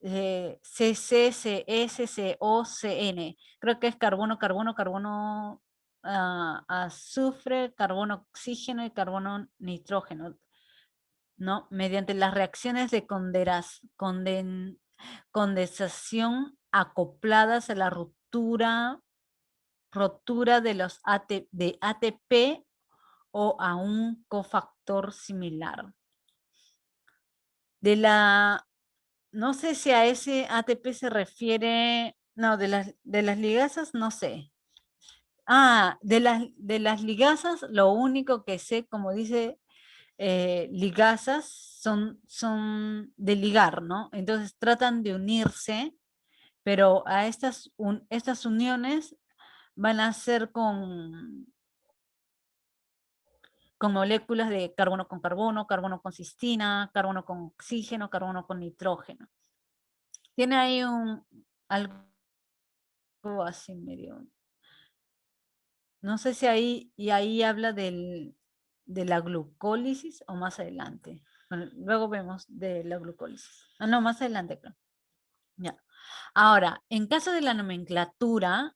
Speaker 1: CCCSCOCN. Creo que es carbono, carbono, carbono, azufre, carbono, oxígeno y carbono, nitrógeno, ¿no? Mediante las reacciones de condensación acopladas a la rotura de los de ATP o a un cofactor similar. No sé si a ese ATP se refiere, no, de las ligazas no sé. De las ligazas, lo único que sé, como dice, ligazas son de ligar, ¿no? Entonces tratan de unirse, pero a estas uniones van a ser con moléculas de carbono con cistina, carbono con oxígeno, carbono con nitrógeno. Tiene ahí algo así medio. No sé si ahí habla de la glucólisis o más adelante. Bueno, luego vemos de la glucólisis. No, más adelante, creo. Ya. Ahora, en caso de la nomenclatura,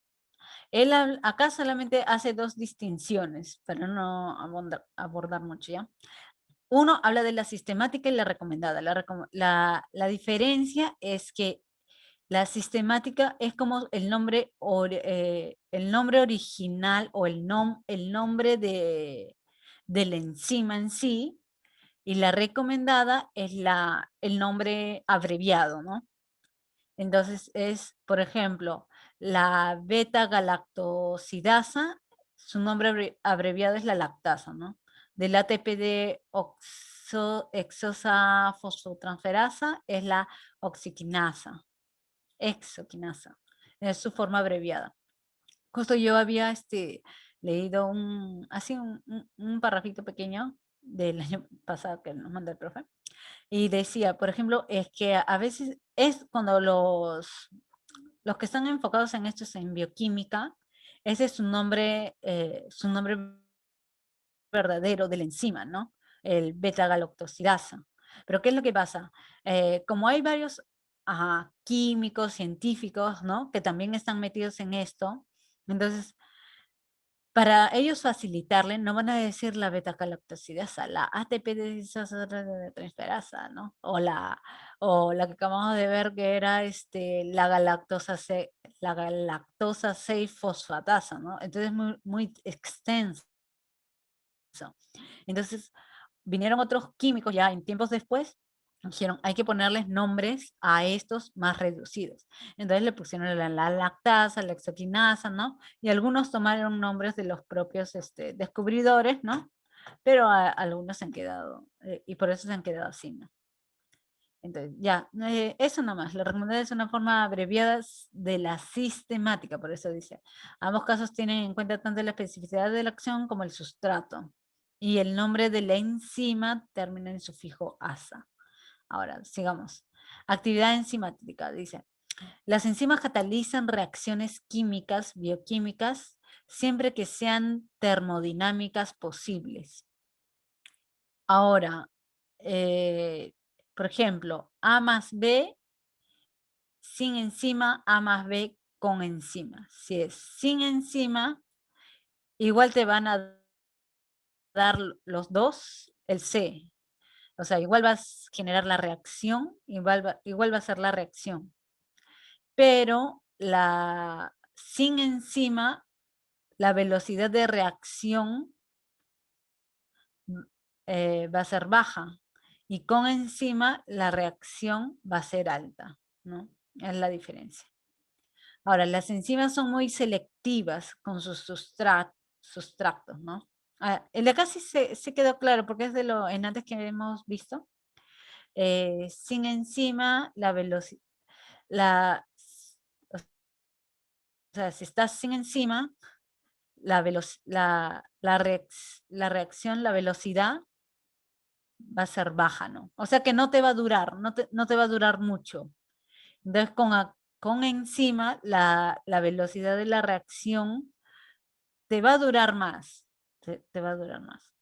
Speaker 1: él acá solamente hace dos distinciones, para no abordar mucho, ¿ya? Uno habla de la sistemática y la recomendada. La diferencia es que la sistemática es como el nombre original o el nombre de la enzima en sí, y la recomendada es el nombre abreviado, ¿no? Entonces es, por ejemplo, la beta-galactosidasa, su nombre abreviado es la lactasa, ¿no? Del ATP de exosa fosfotransferasa es la oxiquinasa, exoquinasa, es su forma abreviada. Justo yo había leído así un parrafito pequeño del año pasado que nos mandó el profe, y decía, por ejemplo, es que a veces es cuando los que están enfocados en esto en bioquímica, ese es su nombre verdadero de la enzima, ¿no? El beta-galactosidasa. Pero ¿qué es lo que pasa? Como hay varios químicos, científicos, ¿no? Que también están metidos en esto, entonces para ellos facilitarle, no van a decir la beta-galactosidasa, la ATP transferasa, ¿no? O la que acabamos de ver que era la galactosa 6 fosfatasa, ¿no? Entonces muy, muy extenso. Entonces vinieron otros químicos ya en tiempos después, dijeron, hay que ponerles nombres a estos más reducidos. Entonces le pusieron la lactasa, la hexoquinasa, ¿no? Y algunos tomaron nombres de los propios descubridores, ¿no? Pero algunos se han quedado, y por eso se han quedado así, ¿no? Entonces, ya, eso nomás. La recomendada es una forma abreviada de la sistemática, por eso dice. Ambos casos tienen en cuenta tanto la especificidad de la acción como el sustrato. Y el nombre de la enzima termina en sufijo asa. Ahora, sigamos. Actividad enzimática, dice. Las enzimas catalizan reacciones químicas, bioquímicas, siempre que sean termodinámicas posibles. Ahora, por ejemplo, A más B sin enzima, A más B con enzima. Si es sin enzima, igual te van a dar los dos el C. O sea, igual vas a generar la reacción, igual va a ser la reacción. Pero sin enzima, la velocidad de reacción va a ser baja. Y con enzima, la reacción va a ser alta, ¿no? Es la diferencia. Ahora, las enzimas son muy selectivas con sus sustratos, ¿no? El de acá sí se quedó claro, porque es de lo en antes que hemos visto. Sin enzima, la velocidad, o sea, si estás sin enzima, la reacción, la velocidad va a ser baja, ¿no? O sea que no te va a durar, no te va a durar mucho. Entonces, con enzima, la velocidad de la reacción te va a durar más, te va a durar más.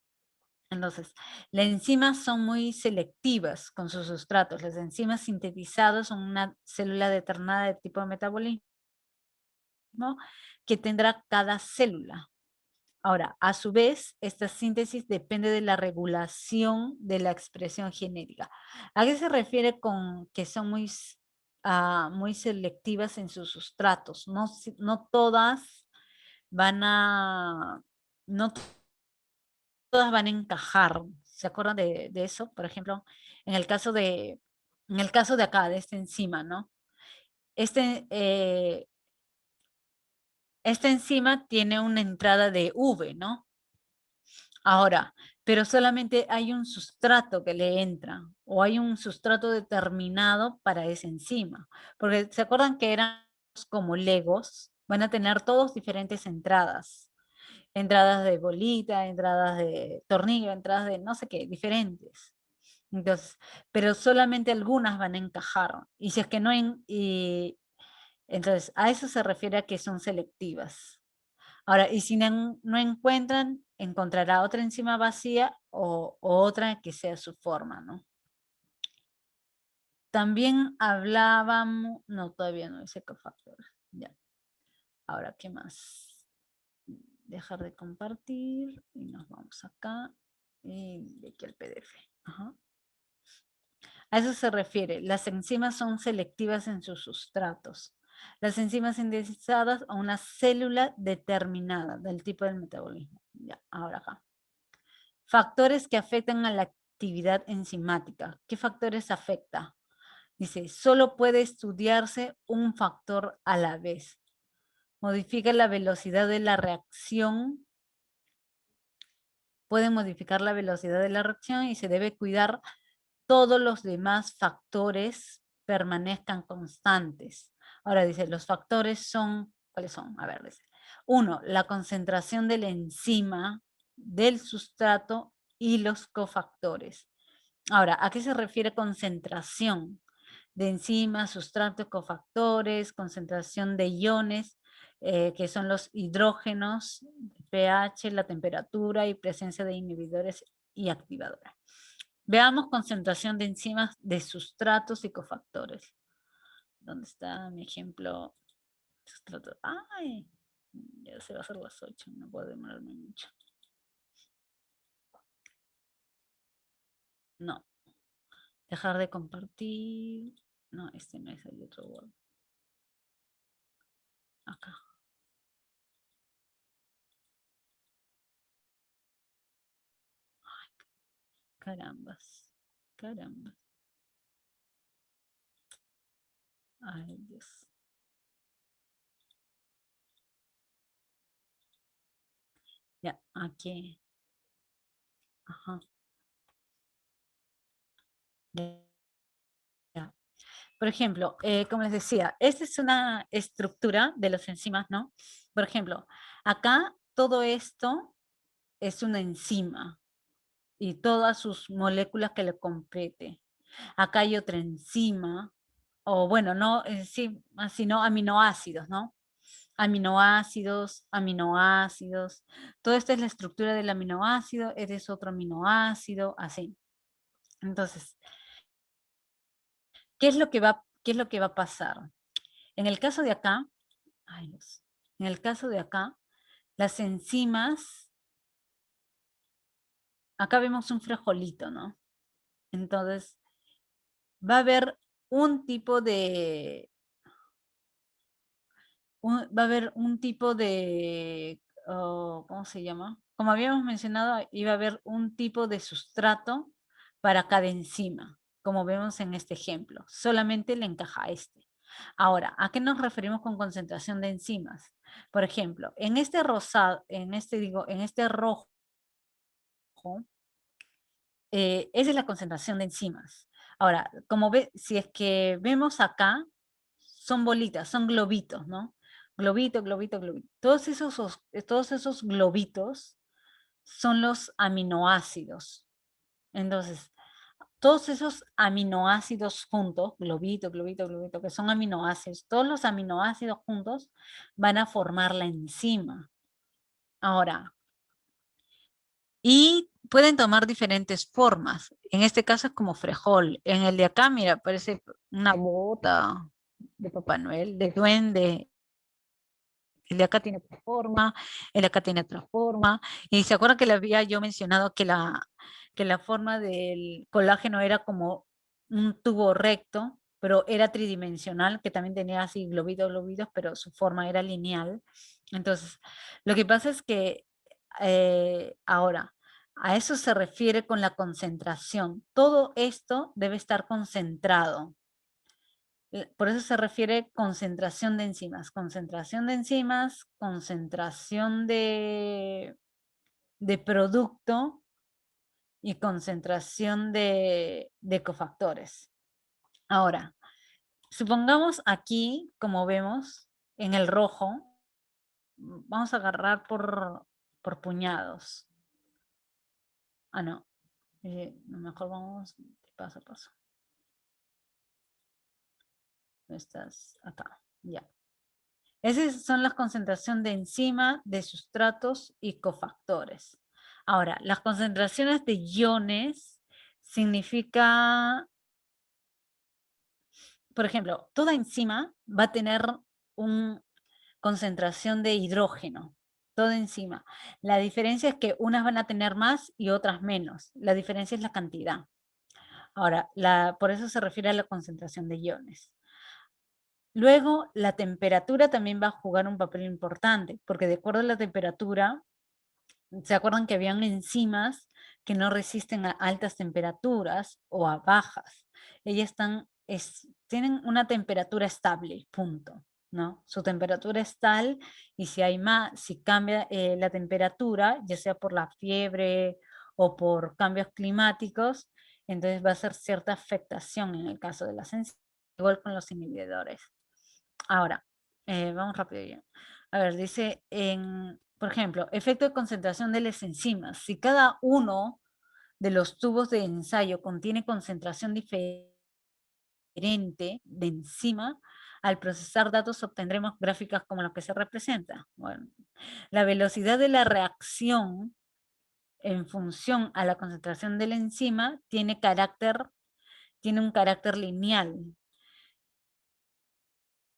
Speaker 1: Entonces, las enzimas son muy selectivas con sus sustratos. Las enzimas sintetizadas son una célula determinada de tipo de metabolismo que tendrá cada célula. Ahora, a su vez, esta síntesis depende de la regulación de la expresión genética. ¿A qué se refiere con que son muy selectivas en sus sustratos? No todas van a, no todas van a encajar. ¿Se acuerdan de eso? Por ejemplo, en el caso de acá, de esta enzima, ¿no? Este, eh, esta enzima tiene una entrada de V, ¿no? Ahora, pero solamente hay un sustrato que le entra o hay un sustrato determinado para esa enzima. Porque se acuerdan que eran como legos, van a tener todos diferentes entradas. Entradas de bolita, entradas de tornillo, entradas de no sé qué, diferentes. Entonces, pero solamente algunas van a encajar. Y si es que no, entonces a eso se refiere a que son selectivas. Ahora, y si no encuentran, encontrará otra enzima vacía o otra que sea su forma, ¿no? También hablábamos, no, todavía no dice cofactor. Ya. Ahora, ¿qué más? Dejar de compartir y nos vamos acá y de aquí al PDF. Ajá. A eso se refiere. Las enzimas son selectivas en sus sustratos. Las enzimas sintetizadas a una célula determinada del tipo del metabolismo. Ya, ahora acá. Factores que afectan a la actividad enzimática. ¿Qué factores afecta? Dice, solo puede estudiarse un factor a la vez. Modifica la velocidad de la reacción. Puede modificar la velocidad de la reacción y se debe cuidar todos los demás factores permanezcan constantes. Ahora dice, los factores son, ¿cuáles son? A ver, dice. Uno, la concentración de la enzima, del sustrato y los cofactores. Ahora, ¿a qué se refiere concentración? De enzimas, sustrato, cofactores, concentración de iones. que son los hidrógenos, pH, la temperatura y presencia de inhibidores y activadores. Veamos concentración de enzimas de sustratos y cofactores. ¿Dónde está mi ejemplo? Sustrato. ¡Ay! Ya se va a hacer las 8, no puedo demorarme mucho. No. Dejar de compartir. No, este no es el otro Word. Acá. Ay, carambas. Caramba. Ay, Dios. Ya, aquí. Ajá. Ya. Por ejemplo, como les decía, esta es una estructura de las enzimas, ¿no? Por ejemplo, acá todo esto es una enzima y todas sus moléculas que le compete. Acá hay otra enzima, o bueno, no, sí, sino aminoácidos, ¿no? Aminoácidos, aminoácidos. Todo esto es la estructura del aminoácido, eres otro aminoácido, así. Entonces, qué es lo que va a pasar? En el caso de acá, ay Dios, en el caso de acá, las enzimas, acá vemos un frijolito, ¿no? Entonces, va a haber un tipo de, va a haber un tipo de, oh, ¿cómo se llama? Como habíamos mencionado, iba a haber un tipo de sustrato para cada enzima, como vemos en este ejemplo. Solamente le encaja este. Ahora, ¿a qué nos referimos con concentración de enzimas? Por ejemplo, en este rosado, en este rojo, esa es la concentración de enzimas. Ahora, como ve, si es que vemos acá, son bolitas, son globitos, ¿no? Globito, globito, globito. Todos esos globitos son los aminoácidos. Entonces, todos esos aminoácidos juntos, globito, globito, globito, que son aminoácidos, todos los aminoácidos juntos van a formar la enzima. Ahora, y pueden tomar diferentes formas. En este caso es como frejol. En el de acá, mira, parece una bota de Papá Noel, de duende. El de acá tiene otra forma, el de acá tiene otra forma. Y se acuerdan que le había yo mencionado que la forma del colágeno era como un tubo recto, pero era tridimensional, que también tenía así globitos, globitos, pero su forma era lineal. Entonces, lo que pasa es que ahora, a eso se refiere con la concentración. Todo esto debe estar concentrado. Por eso se refiere concentración de enzimas. Concentración de enzimas, concentración de producto y concentración de cofactores. Ahora, supongamos aquí, como vemos, en el rojo, vamos a agarrar por puñados. Ah, no. Mejor vamos paso a paso. Estás acá, ya. Esas son las concentraciones de enzima, de sustratos y cofactores. Ahora, las concentraciones de iones significa, por ejemplo, toda enzima va a tener una concentración de hidrógeno, toda enzima. La diferencia es que unas van a tener más y otras menos. La diferencia es la cantidad. Ahora, por eso se refiere a la concentración de iones. Luego, la temperatura también va a jugar un papel importante, porque de acuerdo a la temperatura, ¿se acuerdan que habían enzimas que no resisten a altas temperaturas o a bajas? Ellas tienen una temperatura estable, punto, ¿no? Su temperatura es tal y si hay más, si cambia la temperatura, ya sea por la fiebre o por cambios climáticos, entonces va a ser cierta afectación en el caso de las enzimas, igual con los inhibidores. Ahora, vamos rápido ya. A ver, dice, por ejemplo, efecto de concentración de las enzimas. Si cada uno de los tubos de ensayo contiene concentración diferente de enzima, Al procesar datos obtendremos gráficas como lo que se representa. Bueno, la velocidad de la reacción en función a la concentración de la enzima tiene un carácter lineal.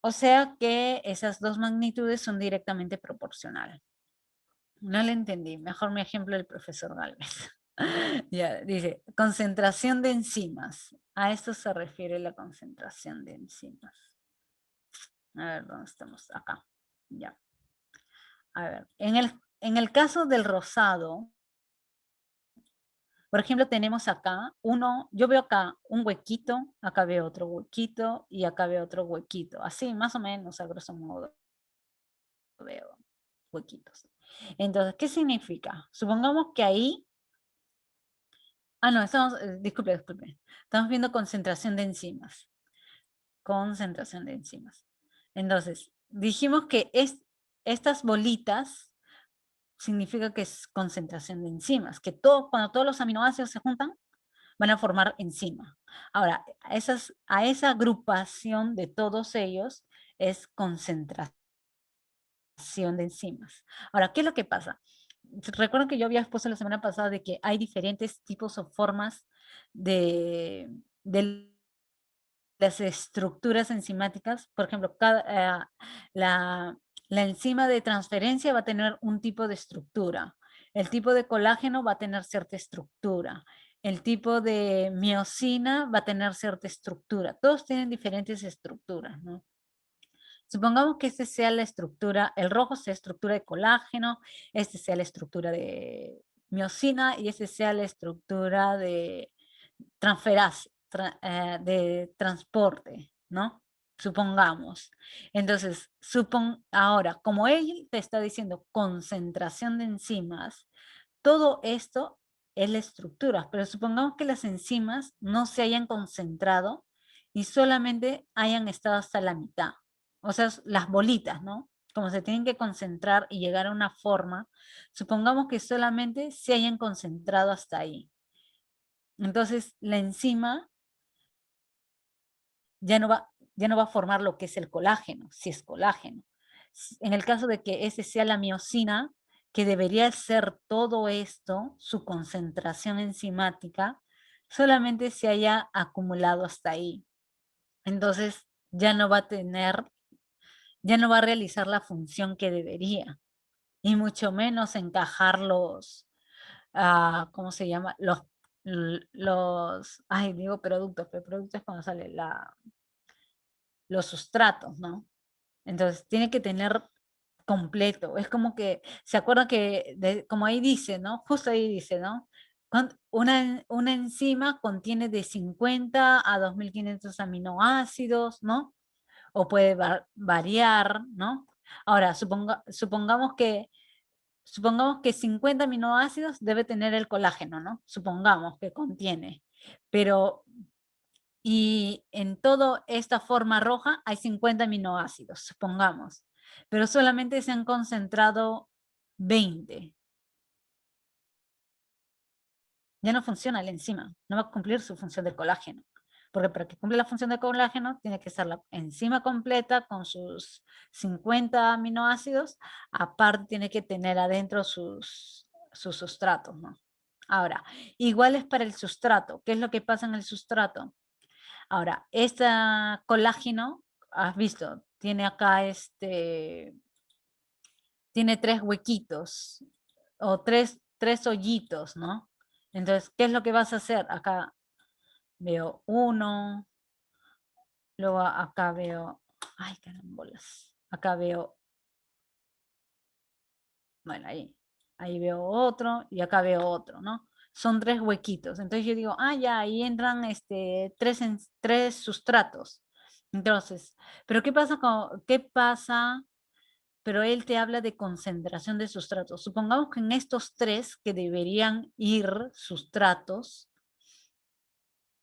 Speaker 1: O sea que esas dos magnitudes son directamente proporcionales. No le entendí, mejor mi ejemplo del profesor Gálvez. Ya, dice, concentración de enzimas. A esto se refiere la concentración de enzimas. A ver, ¿dónde estamos? Acá. Ya. A ver, en el caso del rosado, por ejemplo, tenemos acá yo veo acá un huequito, acá veo otro huequito y acá veo otro huequito. Así, más o menos, a grosso modo, veo huequitos. Entonces, ¿qué significa? Supongamos que ahí, no, disculpe, estamos viendo concentración de enzimas. Concentración de enzimas. Entonces, dijimos que estas bolitas significa que es concentración de enzimas, que cuando todos los aminoácidos se juntan, van a formar enzima. Ahora, a esa agrupación de todos ellos es concentración de enzimas. Ahora, ¿qué es lo que pasa? Recuerden que yo había expuesto la semana pasada de que hay diferentes tipos o formas de las estructuras enzimáticas. Por ejemplo, la enzima de transferencia va a tener un tipo de estructura. El tipo de colágeno va a tener cierta estructura. El tipo de miosina va a tener cierta estructura. Todos tienen diferentes estructuras, ¿no? Supongamos que este sea la estructura, el rojo sea estructura de colágeno, este sea la estructura de miosina y este sea la estructura de transferase, de transporte, ¿no? Supongamos. Entonces, ahora, como él te está diciendo concentración de enzimas, todo esto es la estructura, pero supongamos que las enzimas no se hayan concentrado y solamente hayan estado hasta la mitad. O sea, las bolitas, ¿no? Como se tienen que concentrar y llegar a una forma, supongamos que solamente se hayan concentrado hasta ahí. Entonces, la enzima ya no va a formar lo que es el colágeno, si es colágeno. En el caso de que ese sea la miosina, que debería ser todo esto, su concentración enzimática, solamente se haya acumulado hasta ahí. Entonces, ya no va a realizar la función que debería, y mucho menos encajar ¿cómo se llama? Digo productos, pero productos es cuando sale los sustratos, ¿no? Entonces tiene que tener completo. Es como que, ¿se acuerdan que, como ahí dice, ¿no? Justo ahí dice, ¿no? Una enzima contiene de 50 a 2500 aminoácidos, ¿no? O puede variar, ¿no? Ahora, supongamos que 50 aminoácidos debe tener el colágeno, ¿no? Supongamos que contiene. Y en toda esta forma roja hay 50 aminoácidos, supongamos. Pero solamente se han concentrado 20. Ya no funciona la enzima, no va a cumplir su función de colágeno. Porque para que cumpla la función de colágeno tiene que ser la enzima completa con sus 50 aminoácidos, aparte tiene que tener adentro sus sustratos, ¿no? Ahora, igual es para el sustrato. ¿Qué es lo que pasa en el sustrato? Ahora, este colágeno, has visto, tiene acá tiene tres huequitos o tres hoyitos, ¿no? Entonces, ¿qué es lo que vas a hacer? Acá veo uno, luego acá veo, ay, carambolas, acá veo, bueno, ahí veo otro y acá veo otro, ¿no? Son tres huequitos. Entonces yo digo, ya, ahí entran tres sustratos. Entonces, pero qué pasa? Pero él te habla de concentración de sustratos. Supongamos que en estos tres que deberían ir sustratos,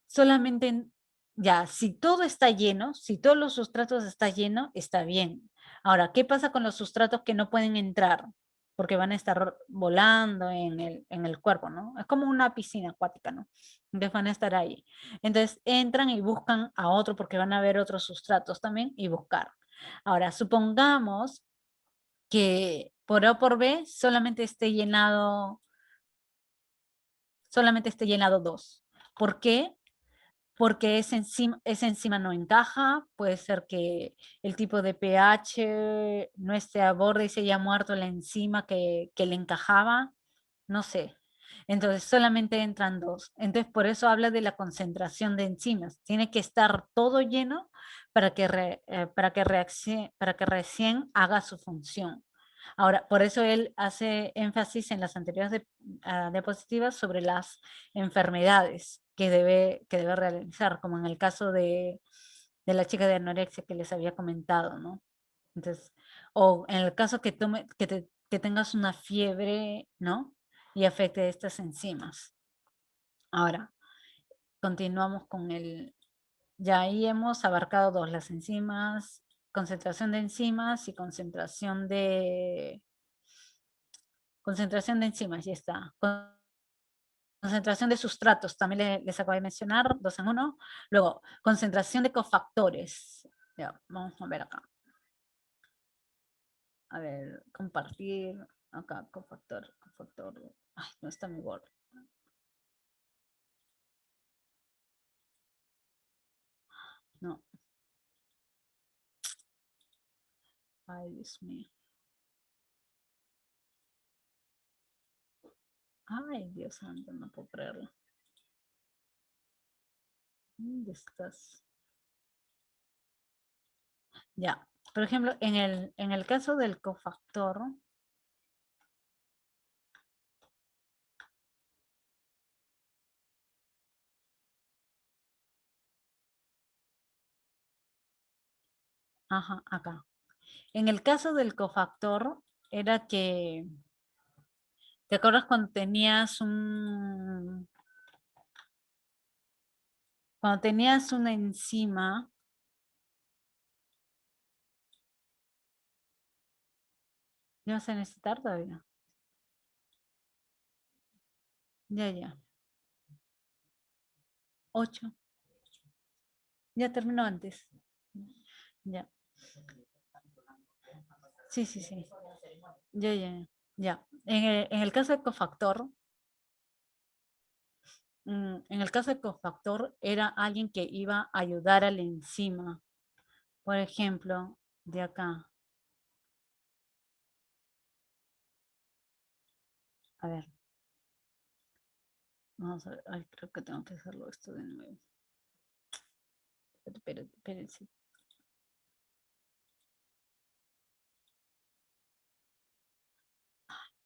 Speaker 1: solamente, ya, si todo está lleno, si todos los sustratos están llenos, está bien. Ahora, ¿qué pasa con los sustratos que no pueden entrar? porque van a estar volando en el cuerpo, ¿no? Es como una piscina acuática, ¿no? Entonces van a estar ahí. Entonces entran y buscan a otro porque van a ver otros sustratos también y buscar. Ahora, supongamos que por A o por B solamente esté llenado 2. ¿Por qué? Porque esa enzima no encaja, puede ser que el tipo de pH no esté a borde y se haya muerto la enzima que le encajaba, no sé. Entonces solamente entran 2. Entonces por eso habla de la concentración de enzimas. Tiene que estar todo lleno para que recién haga su función. Ahora, por eso él hace énfasis en las anteriores diapositivas sobre las enfermedades que debe realizar, como en el caso de la chica de anorexia que les había comentado, ¿no? Entonces, o en el caso que tengas una fiebre, ¿no? Y afecte estas enzimas. Ahora, continuamos con ya ahí hemos abarcado dos, las enzimas, concentración de enzimas y concentración de enzimas, ya está. Concentración de sustratos, también les acabo de mencionar, 2 en 1. Luego, concentración de cofactores. Ya, vamos a ver acá. A ver, compartir. Acá, cofactor. Ay, no está mi Word. No. Ay, Dios mío. Ay, Dios santo, no puedo creerlo. ¿Dónde estás? Ya. Por ejemplo, en el caso del cofactor, ajá, acá. En el caso del cofactor, era que, ¿te acuerdas cuando tenías una enzima? ¿Ya vas a necesitar todavía? Ya, ya. 8. Ya terminó antes. Ya. Sí, sí, sí. Ya, ya, ya. En el caso de cofactor, en el caso de cofactor era alguien que iba a ayudar a la enzima. Por ejemplo, de acá. A ver. Vamos a ver. Ay, creo que tengo que hacerlo esto de nuevo. Espérense.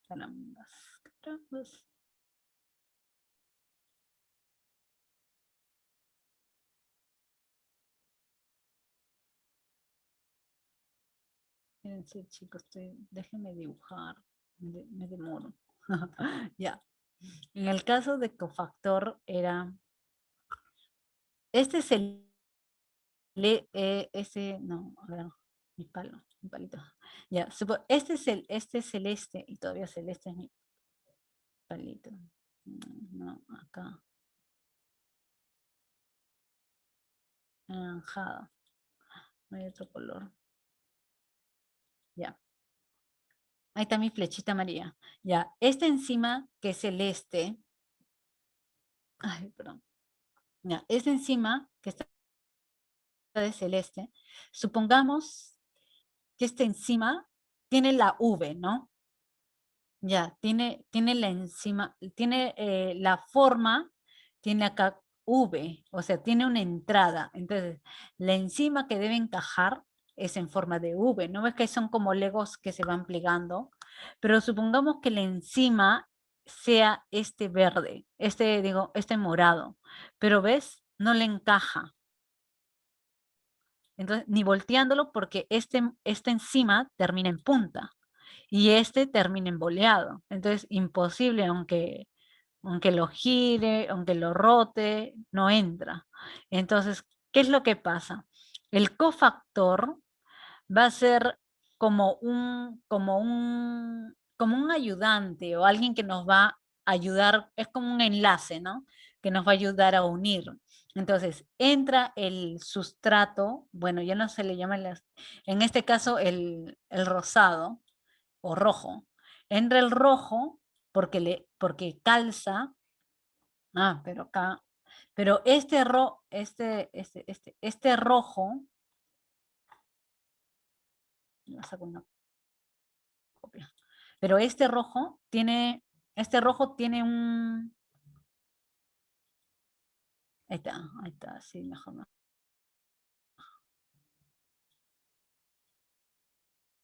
Speaker 1: Carambas, carambas. Espérense, chicos, déjenme dibujar. Me demoro. Ya. En el caso de cofactor era, este es no, a ver, mi palito. Ya, este es celeste, y todavía celeste es mi palito. No, acá, anaranjado, no hay otro color. Ya, ahí está mi flechita amarilla. Ya, esta enzima que es celeste, ay, perdón. Ya, esta enzima que está de celeste, supongamos que esta enzima tiene la V, ¿no? Ya, tiene la enzima, tiene la forma, tiene acá V, o sea, tiene una entrada. Entonces, la enzima que debe encajar es en forma de V. ¿No ves que son como legos que se van plegando? Pero supongamos que la enzima sea este verde, este morado. Pero ¿ves? No le encaja. Entonces, ni volteándolo porque esta enzima termina en punta y este termina en boleado. Entonces, imposible, aunque lo gire, aunque lo rote, no entra. Entonces, ¿qué es lo que pasa? El cofactor va a ser como un como un ayudante o alguien que nos va a ayudar, es como un enlace, ¿no? Que nos va a ayudar a unir. Entonces, entra el sustrato, bueno, ya no se le llama, en este caso el rosado o rojo. Entra el rojo porque calza, pero acá, pero este rojo, lo saco una copia, pero este rojo tiene un, ahí está, sí, mejor no.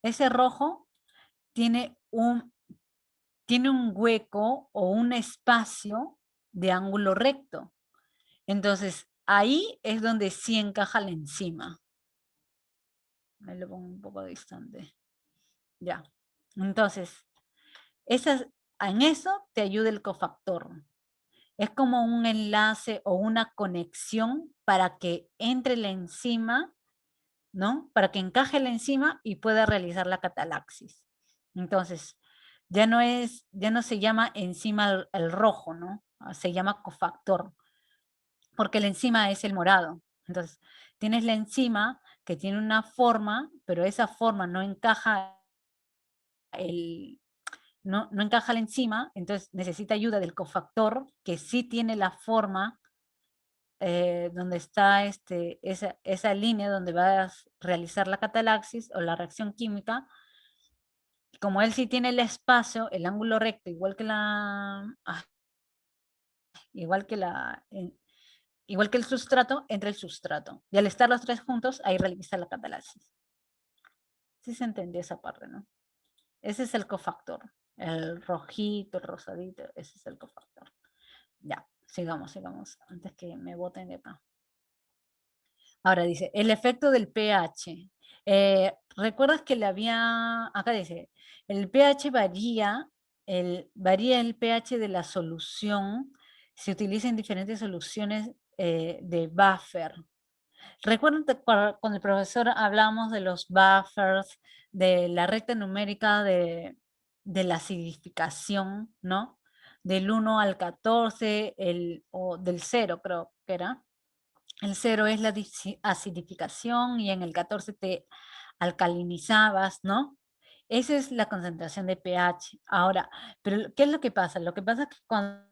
Speaker 1: Ese rojo tiene tiene un hueco o un espacio de ángulo recto. Entonces, ahí es donde sí encaja la enzima. Ahí lo pongo un poco distante. Ya. Entonces, en eso te ayuda el cofactor. Es como un enlace o una conexión para que entre la enzima, ¿no? Para que encaje la enzima y pueda realizar la catalaxis. Entonces, ya no se llama enzima el rojo, ¿no? Se llama cofactor, porque la enzima es el morado. Entonces, tienes la enzima que tiene una forma, pero esa forma no encaja no encaja la enzima, entonces necesita ayuda del cofactor que sí tiene la forma donde está esa línea donde vas a realizar la catalaxis o la reacción química. Como él sí tiene el espacio, el ángulo recto, igual que igual que el sustrato, entra el sustrato. Y al estar los tres juntos, ahí realiza la catalaxis. Sí se entendió esa parte, ¿no? Ese es el cofactor. El rojito, el rosadito, ese es el cofactor. Ya, sigamos, antes que me boten de acá. Ahora dice, el efecto del pH. ¿Recuerdas que acá dice, el pH varía el pH de la solución, se utiliza en diferentes soluciones de buffer. ¿Recuerdan cuando el profesor hablamos de los buffers, de la recta numérica de la acidificación, ¿no? Del 1 al 14, o del 0 creo que era. El 0 es la acidificación y en el 14 te alcalinizabas, ¿no? Esa es la concentración de pH. Ahora, pero ¿qué es lo que pasa? Lo que pasa es que cuando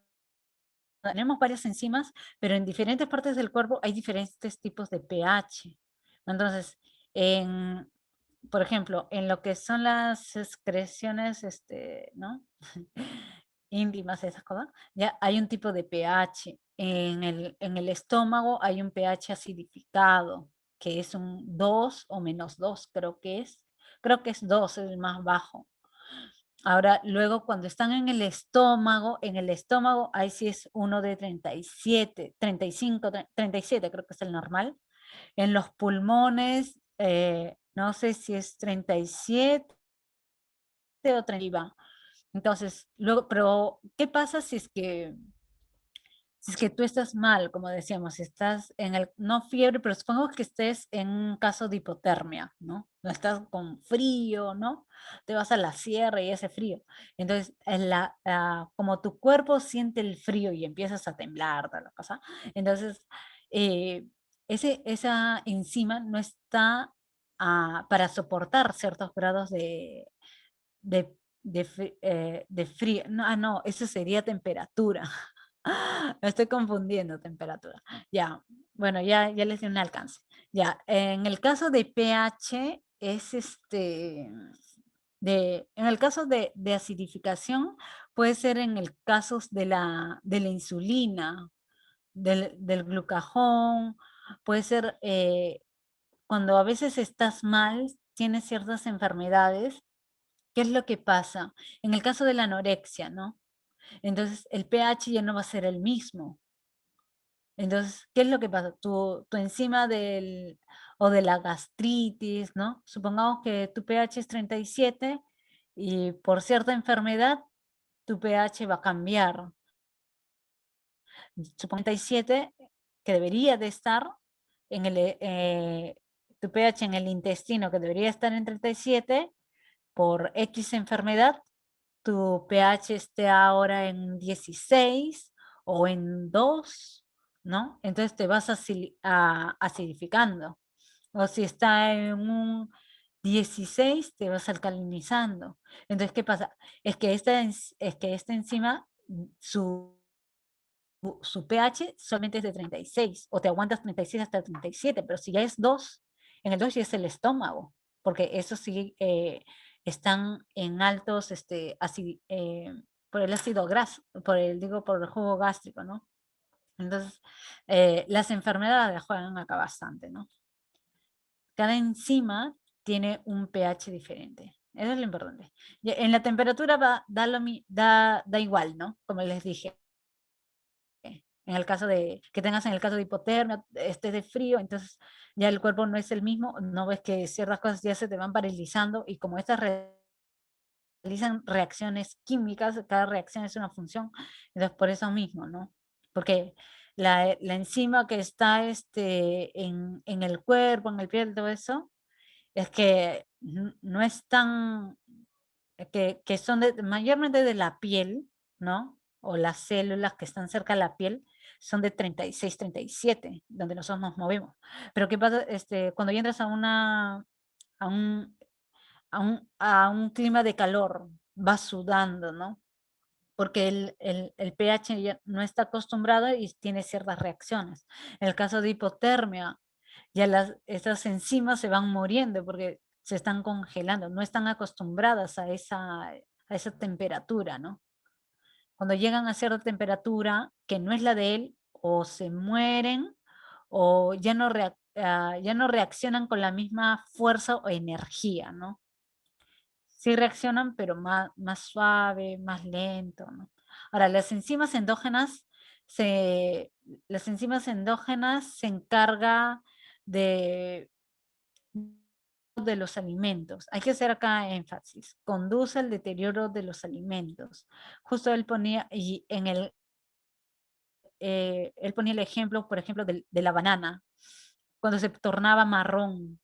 Speaker 1: tenemos varias enzimas, pero en diferentes partes del cuerpo hay diferentes tipos de pH. Entonces, por ejemplo, en lo que son las excreciones, ¿no? íntimas, esas cosas, ya hay un tipo de pH. En el estómago hay un pH acidificado, que es un 2 o -2, creo que es. Creo que es 2, es el más bajo. Ahora, luego cuando están en el estómago ahí sí es uno de 37, 35, 37 creo que es el normal. En los pulmones, no sé si es 37 o 30. Entonces, luego, pero ¿qué pasa si es que tú estás mal, como decíamos, si estás no fiebre, pero supongamos que estés en un caso de hipotermia, ¿no? No estás con frío, ¿no? Te vas a la sierra y hace frío. Entonces, como tu cuerpo siente el frío y empiezas a temblar, tal la cosa, entonces, eh, esa enzima no está para soportar ciertos grados de, de frío. No, no, eso sería temperatura. Me estoy confundiendo temperatura. Ya, bueno, ya les di un alcance. Ya, en el caso de pH es en el caso de acidificación puede ser en el caso de la insulina, del glucagón, puede ser cuando a veces estás mal, tienes ciertas enfermedades. ¿Qué es lo que pasa? En el caso de la anorexia, ¿no? Entonces el pH ya no va a ser el mismo. Entonces, ¿qué es lo que pasa? Tu enzima o de la gastritis, ¿no? Supongamos que tu pH es 37 y por cierta enfermedad tu pH va a cambiar. Supongamos 37 que debería de estar tu pH en el intestino que debería estar en 37 por X enfermedad tu pH esté ahora en 16 o en 2, ¿no? Entonces te vas acidificando. O si está en un 16, te vas alcalinizando. Entonces, ¿qué pasa? Es que esta enzima, su pH solamente es de 36, o te aguantas 36 hasta 37, pero si ya es 2, en el 2 ya es el estómago, porque eso sí están en altos, por el ácido graso, por el jugo gástrico, ¿no? Entonces, las enfermedades juegan acá bastante, ¿no? Cada enzima tiene un pH diferente. Eso es lo importante. En la temperatura da igual, ¿no? Como les dije. En el caso que tengas en el caso de hipotermia, estés de frío, entonces ya el cuerpo no es el mismo, no ves que ciertas cosas ya se te van paralizando y como estas realizan reacciones químicas, cada reacción es una función, entonces por eso mismo, ¿no? Porque la enzima que está en el cuerpo, en el piel, todo eso, es que no es tan, que son mayormente de la piel, ¿no? O las células que están cerca de la piel son de 36, 37, donde nosotros nos movemos. Pero ¿qué pasa? Cuando ya entras a un, a un clima de calor, vas sudando, ¿no? Porque el pH ya no está acostumbrado y tiene ciertas reacciones. En el caso de hipotermia, ya esas enzimas se van muriendo porque se están congelando, no están acostumbradas a esa temperatura, ¿no? Cuando llegan a cierta temperatura que no es la de él, o se mueren o ya no reaccionan con la misma fuerza o energía, ¿no? Sí reaccionan, pero más suave, más lento, ¿no? Ahora, se, las enzimas endógenas se encarga de los alimentos. Hay que hacer acá énfasis. Conduce al deterioro de los alimentos. Justo él ponía el ejemplo, por ejemplo, de la banana, cuando se tornaba marrón,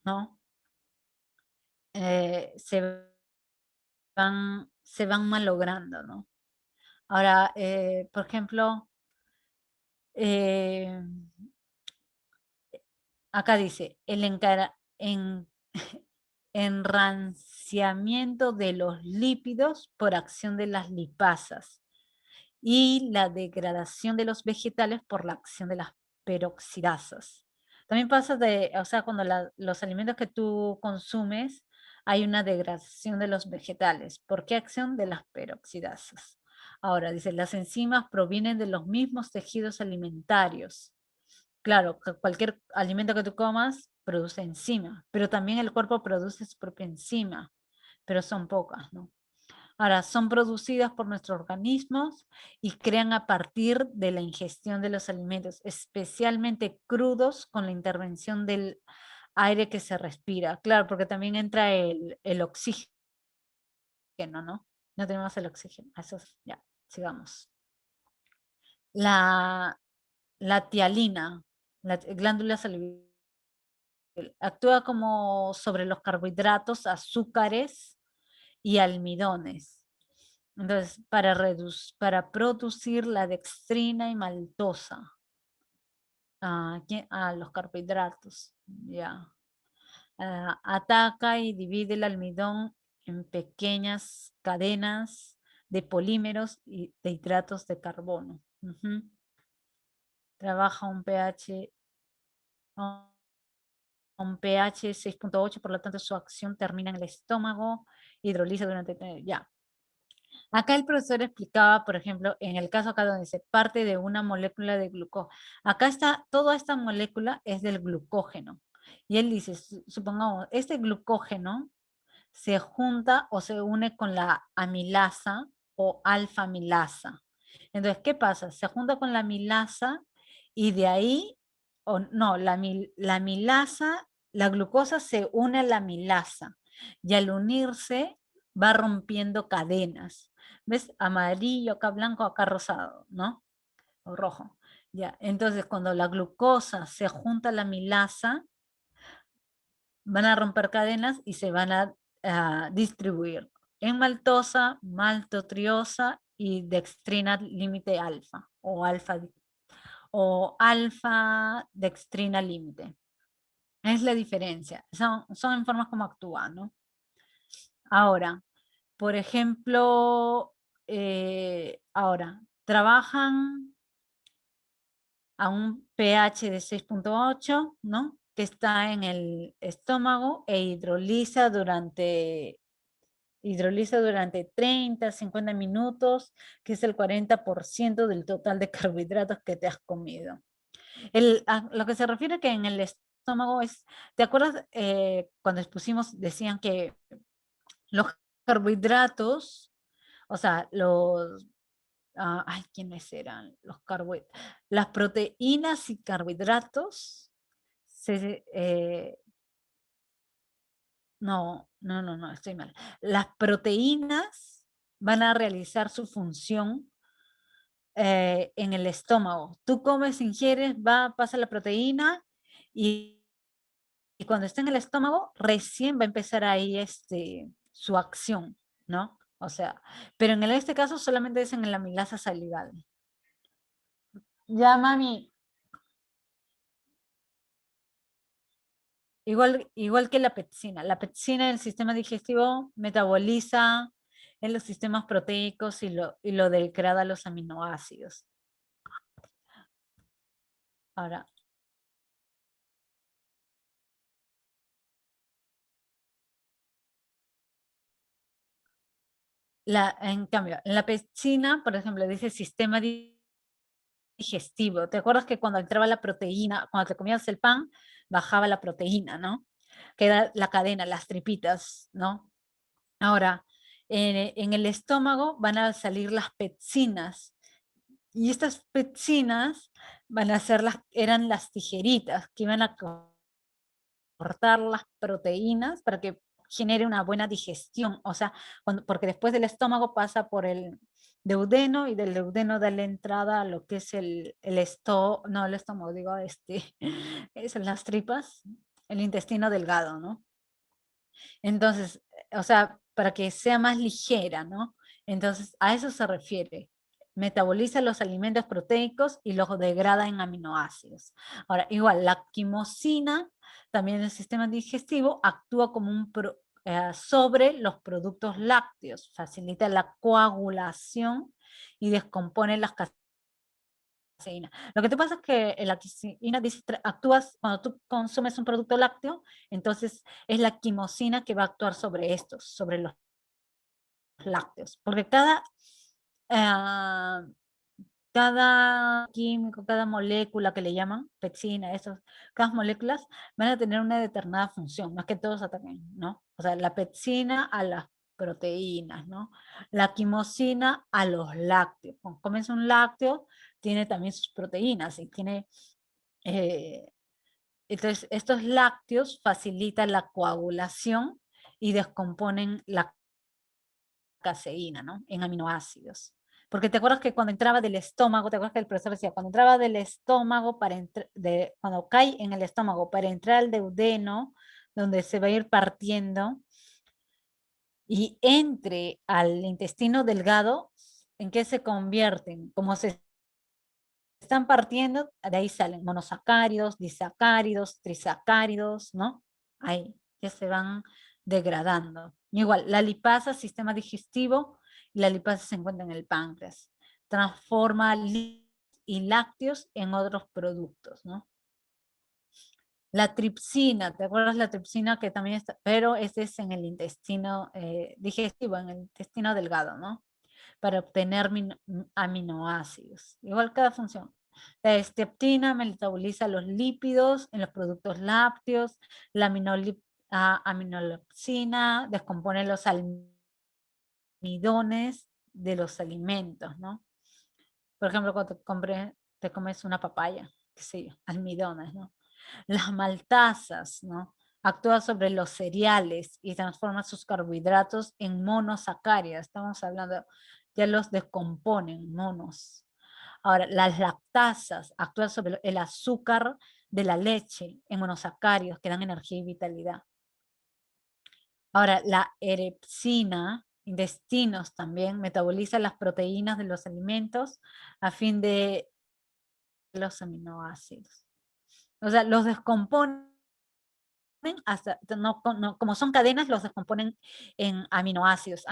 Speaker 1: ¿no? Se van malogrando, ¿no? Ahora, por ejemplo, eh, acá dice, enranciamiento de los lípidos por acción de las lipasas y la degradación de los vegetales por la acción de las peroxidasas. También pasa o sea, cuando los alimentos que tú consumes, hay una degradación de los vegetales. ¿Por qué acción de las peroxidasas? Ahora, dice, las enzimas provienen de los mismos tejidos alimentarios. Claro, cualquier alimento que tú comas produce enzima, pero también el cuerpo produce su propia enzima, pero son pocas, ¿no? Ahora, son producidas por nuestros organismos y crean a partir de la ingestión de los alimentos, especialmente crudos con la intervención del aire que se respira. Claro, porque también entra el oxígeno, ¿no? No tenemos el oxígeno. Ya, sigamos. La, la tialina, la glándula salival, actúa como sobre los carbohidratos, azúcares y almidones. Entonces, para producir la dextrina y maltosa. Los carbohidratos, ya. Ataca y divide el almidón en pequeñas cadenas de polímeros y de hidratos de carbono. Trabaja a un pH 6.8, por lo tanto su acción termina en el estómago, hidroliza ya. Acá el profesor explicaba, por ejemplo, en el caso acá donde se parte de una molécula de glucógeno. Acá está, toda esta molécula es del glucógeno. Y él dice, supongamos, este glucógeno se junta o se une con la amilasa o alfa-amilasa. Entonces, ¿qué pasa? Se junta con la amilasa y de ahí, o no, la amilasa, la glucosa se une a la amilasa y al unirse va rompiendo cadenas. ¿Ves? Amarillo, acá blanco, acá rosado, ¿no? O rojo. Ya, entonces cuando la glucosa se junta a la amilasa, van a romper cadenas y se van a distribuir. en maltosa, maltotriosa y dextrina límite alfa o alfa dextrina límite. Es la diferencia. Son formas como actúan, ¿no? Ahora, por ejemplo, ahora, trabajan a un pH de 6,8, ¿no? Que está en el estómago e hidroliza durante 30, 50 minutos, que es el 40% del total de carbohidratos que te has comido. Lo que se refiere que en el estómago es, ¿te acuerdas cuando expusimos, decían que los carbohidratos, o sea, ay, ¿quiénes eran los carbohidratos? Las proteínas y carbohidratos, no, estoy mal. Las proteínas van a realizar su función en el estómago. Tú comes, ingieres, pasa la proteína y, y cuando está en el estómago, recién va a empezar ahí su acción, ¿no? O sea, pero en este caso solamente es en la amilasa salival. Ya, mami, igual que la pepsina. La pepsina en el sistema digestivo metaboliza en los sistemas proteicos y lo degrada a los aminoácidos. Ahora, en cambio, en la pepsina, por ejemplo, dice sistema digestivo. ¿Te acuerdas que cuando entraba la proteína, cuando te comías el pan, bajaba la proteína, ¿no? Que era la cadena, las tripitas, ¿no? Ahora, en el estómago van a salir las pepsinas. Y estas pepsinas eran las tijeritas que iban a cortar las proteínas para que genere una buena digestión. O sea, porque después del estómago pasa por el duodeno y del duodeno da la entrada a lo que es no el estómago, digo, es las tripas, el intestino delgado, ¿no? Entonces, o sea, para que sea más ligera, ¿no? Entonces, a eso se refiere. Metaboliza los alimentos proteicos y los degrada en aminoácidos. Ahora, igual, la quimosina, también en el sistema digestivo, actúa como sobre los productos lácteos, facilita la coagulación y descompone las caseína. Lo que te pasa es que la caseína dice, actúas cuando tú consumes un producto lácteo, entonces es la quimosina que va a actuar sobre estos, sobre los lácteos, porque ah, cada químico, cada molécula que le llaman, pepsina, cada moléculas van a tener una determinada función, no es que todos ataquen, ¿no? O sea, la pepsina a las proteínas, ¿no? La quimosina a los lácteos. Cuando comes un lácteo, tiene también sus proteínas y eh, entonces estos lácteos facilitan la coagulación y descomponen la caseína, ¿no? En aminoácidos. Porque te acuerdas que cuando entraba del estómago, te acuerdas que el profesor decía, cuando entraba del estómago, cuando cae en el estómago para entrar al duodeno, donde se va a ir partiendo, y entre al intestino delgado, ¿en qué se convierten? Como se están partiendo, de ahí salen monosacáridos, disacáridos, trisacáridos, ¿no? Ahí ya se van degradando. Igual, la lipasa, sistema digestivo, y la lipasa se encuentra en el páncreas. Transforma lípidos y lácteos en otros productos, ¿no? La tripsina, ¿te acuerdas la tripsina que también está? Pero ese es en el intestino digestivo, en el intestino delgado, ¿no? Para obtener aminoácidos. Igual cada función. La esteaptina metaboliza los lípidos en los productos lácteos, la aminolipsina descompone los almidones de los alimentos, ¿no? Por ejemplo, cuando te comes una papaya, qué sé yo, almidones, ¿no? Las maltasas, ¿no? Actúa sobre los cereales y transforma sus carbohidratos en monosacáridos. Estamos hablando, ya los descomponen, monos. Ahora, las lactasas actúan sobre el azúcar de la leche en monosacáridos que dan energía y vitalidad. Ahora, la erepsina, intestinos también, metaboliza las proteínas de los alimentos a fin de los aminoácidos. O sea, los descomponen hasta, como son cadenas, los descomponen en aminoácidos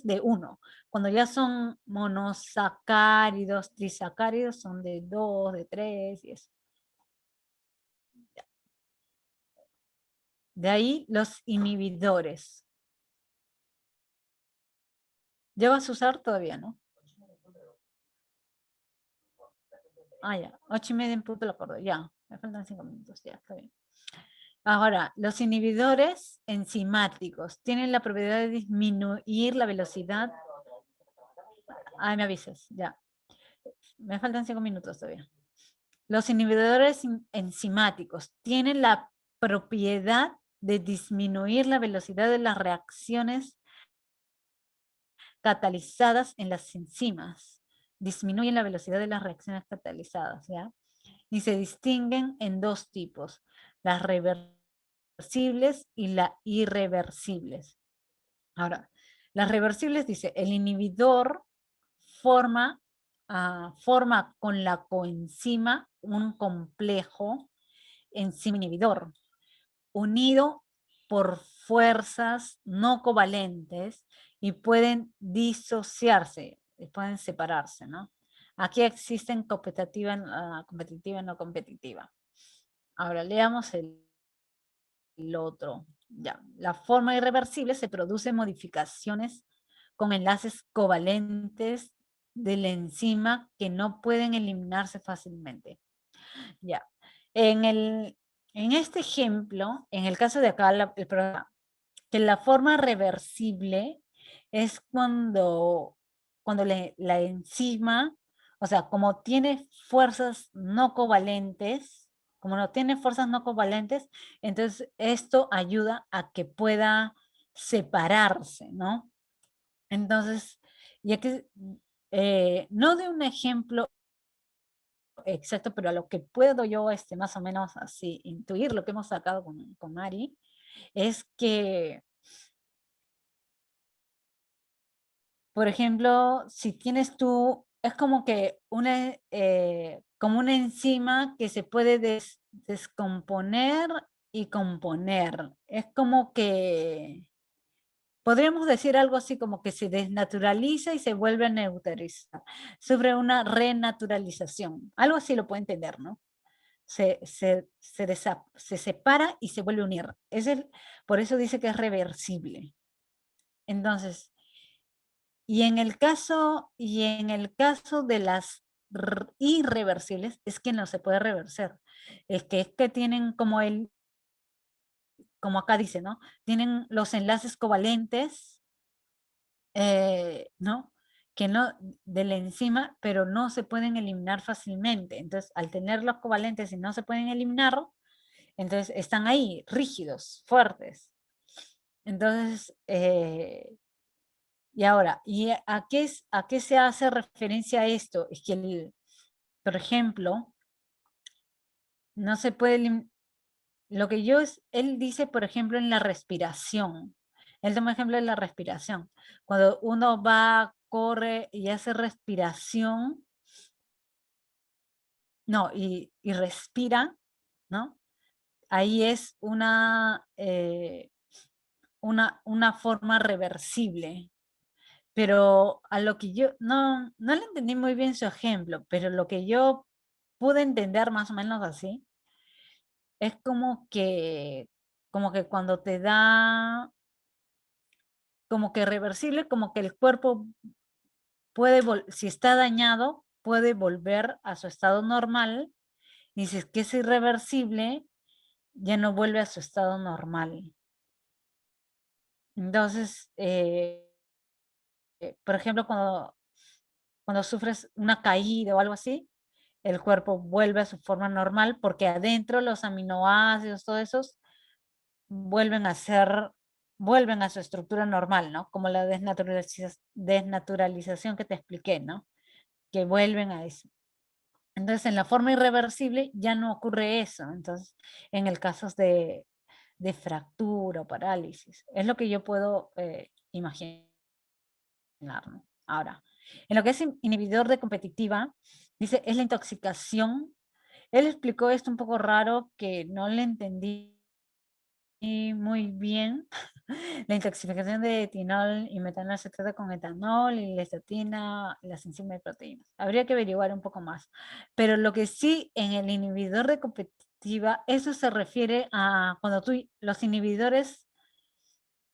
Speaker 1: de uno. Cuando ya son monosacáridos, trisacáridos, son de 2, de 3 y eso. De ahí los inhibidores. ¿Ya vas a usar todavía, no? Ah, ya, 8:30 en punto lo acuerdo, ya, me faltan 5 minutos, ya, está bien. Ahora, los inhibidores enzimáticos tienen la propiedad de disminuir la velocidad. Ay, me avisas, ya. Me faltan 5 minutos todavía. Los inhibidores enzimáticos tienen la propiedad de disminuir la velocidad de las reacciones catalizadas en las enzimas. Disminuyen la velocidad de las reacciones catalizadas, ¿ya? Y se distinguen en dos tipos, las reversibles y las irreversibles. Ahora, las reversibles dice, el inhibidor forma con la coenzima un complejo enzima inhibidor, unido por fuerzas no covalentes y pueden disociarse, pueden separarse, ¿no? Aquí existen competitiva y no competitiva. Ahora leamos el otro. Ya. La forma irreversible se produce modificaciones con enlaces covalentes de la enzima que no pueden eliminarse fácilmente. Ya. En este ejemplo, en el caso de acá, el programa, que la forma reversible es cuando la enzima, o sea, como tiene fuerzas no covalentes, como no tiene fuerzas no covalentes, entonces esto ayuda a que pueda separarse, ¿no? Entonces, ya que no de un ejemplo exacto, pero a lo que puedo yo más o menos así intuir, lo que hemos sacado con Mari, es que, por ejemplo, si tienes tú, es como que como una enzima que se puede descomponer y componer. Es como que, podríamos decir algo así como que se desnaturaliza y se vuelve a neutralizar. Sobre una renaturalización. Algo así lo puede entender, ¿no? Se separa y se vuelve a unir. Por eso dice que es reversible. Entonces, y en el caso de las irreversibles, es que no se puede reverser. Es que tienen como acá dice, ¿no? Tienen los enlaces covalentes, ¿no? Que no, de la enzima, pero no se pueden eliminar fácilmente. Entonces, al tener los covalentes y no se pueden eliminar, entonces están ahí, rígidos, fuertes. Entonces, y ahora, a qué se hace referencia a esto? Es que, por ejemplo, no se puede, lo que él dice, por ejemplo, en la respiración. Él toma ejemplo de la respiración. Cuando uno va, corre y hace respiración, no, y respira, ¿no? Ahí es una forma reversible. Pero a lo que yo, no le entendí muy bien su ejemplo, pero lo que yo pude entender más o menos así, es como que cuando te da, como que reversible, como que el cuerpo puede, si está dañado, puede volver a su estado normal, y si es que es irreversible, ya no vuelve a su estado normal. Entonces, por ejemplo, cuando sufres una caída o algo así, el cuerpo vuelve a su forma normal porque adentro los aminoácidos, todos esos, vuelven a su estructura normal, ¿no? Como la desnaturalización que te expliqué, ¿no? Que vuelven a eso. Entonces, en la forma irreversible ya no ocurre eso. Entonces, en el caso de fractura o parálisis, es lo que yo puedo imaginar. ¿no? Ahora, en lo que es inhibidor de competitiva, dice, es la intoxicación. Él explicó esto un poco raro que no le entendí muy bien. La intoxicación de etinol y metanol se trata con etanol y la estatina, las enzimas de proteínas. Habría que averiguar un poco más. Pero lo que sí, en el inhibidor de competitiva, eso se refiere a cuando los inhibidores,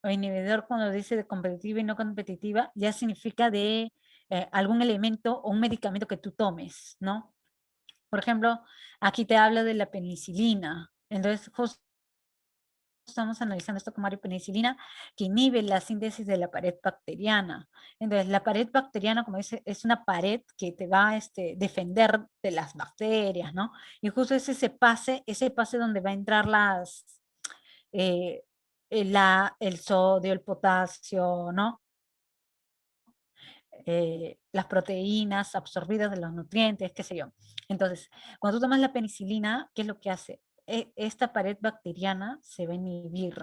Speaker 1: o inhibidor cuando dice de competitiva y no competitiva, ya significa de algún elemento o un medicamento que tú tomes, ¿no? Por ejemplo, aquí te habla de la penicilina. Entonces, justo estamos analizando esto como penicilina, que inhibe la síntesis de la pared bacteriana. Entonces, la pared bacteriana, como dice, es una pared que te va a defender de las bacterias, ¿no? Y justo es ese pase donde va a entrar eh, el sodio, el potasio, ¿no? Las proteínas absorbidas de los nutrientes, qué sé yo. Entonces, cuando tú tomas la penicilina, ¿qué es lo que hace? Esta pared bacteriana se va a inhibir.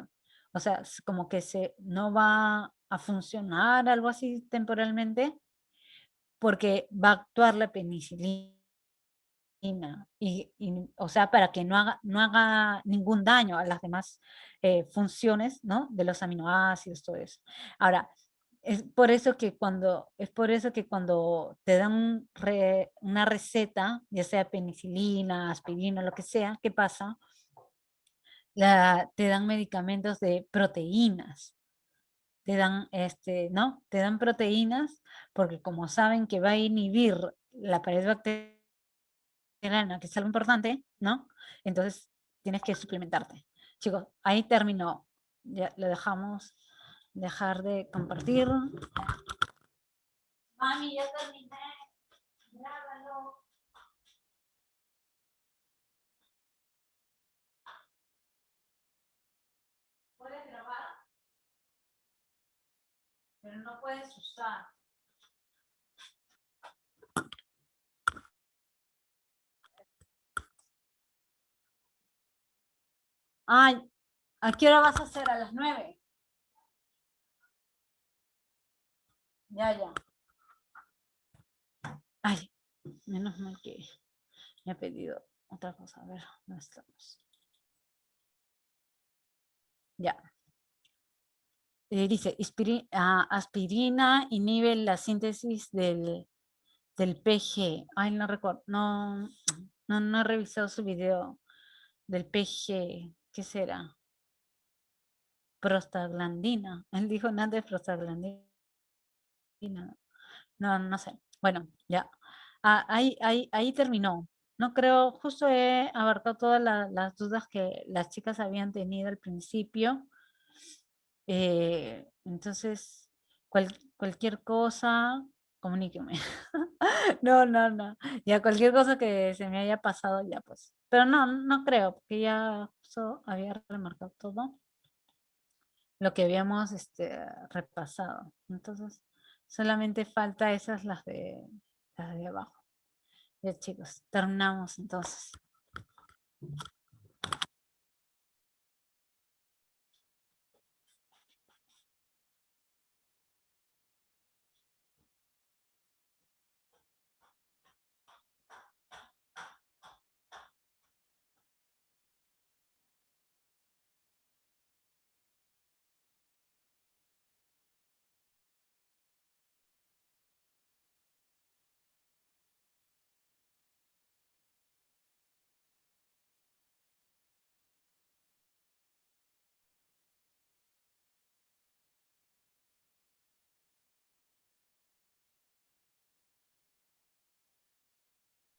Speaker 1: O sea, como que no va a funcionar algo así temporalmente, porque va a actuar la penicilina. O sea, para que no haga ningún daño a las demás funciones, ¿no? De los aminoácidos, todo eso. Ahora, es por eso que cuando te dan una receta, ya sea penicilina, aspirina, lo que sea, ¿qué pasa? Te dan medicamentos de proteínas, ¿no? Te dan proteínas porque como saben que va a inhibir la pared bacteriana, que es algo importante, ¿no? Entonces tienes que suplementarte. Chicos, ahí terminó. Ya lo dejamos. Dejar de compartir. Mami, ya terminé. Grábalo. Puedes grabar, pero no puedes usar. Ay, ¿a qué hora vas a hacer? ¿A las 9? Ya, ya. Ay, menos mal que me ha pedido otra cosa. A ver, ¿dónde estamos? Ya. Dice, aspirina inhibe la síntesis del PG. Ay, no recuerdo. No he revisado su video del PG. ¿Qué será? Prostaglandina. Él dijo nada de prostaglandina. No sé. Bueno, ya. Ahí terminó. No creo, justo he abarcado todas las dudas que las chicas habían tenido al principio. Entonces, cualquier cosa, comuníqueme. No. Ya cualquier cosa que se me haya pasado, ya pues. Pero no creo, porque ya justo había remarcado todo lo que habíamos repasado. Entonces, solamente falta esas, las de abajo. Ya chicos, terminamos entonces.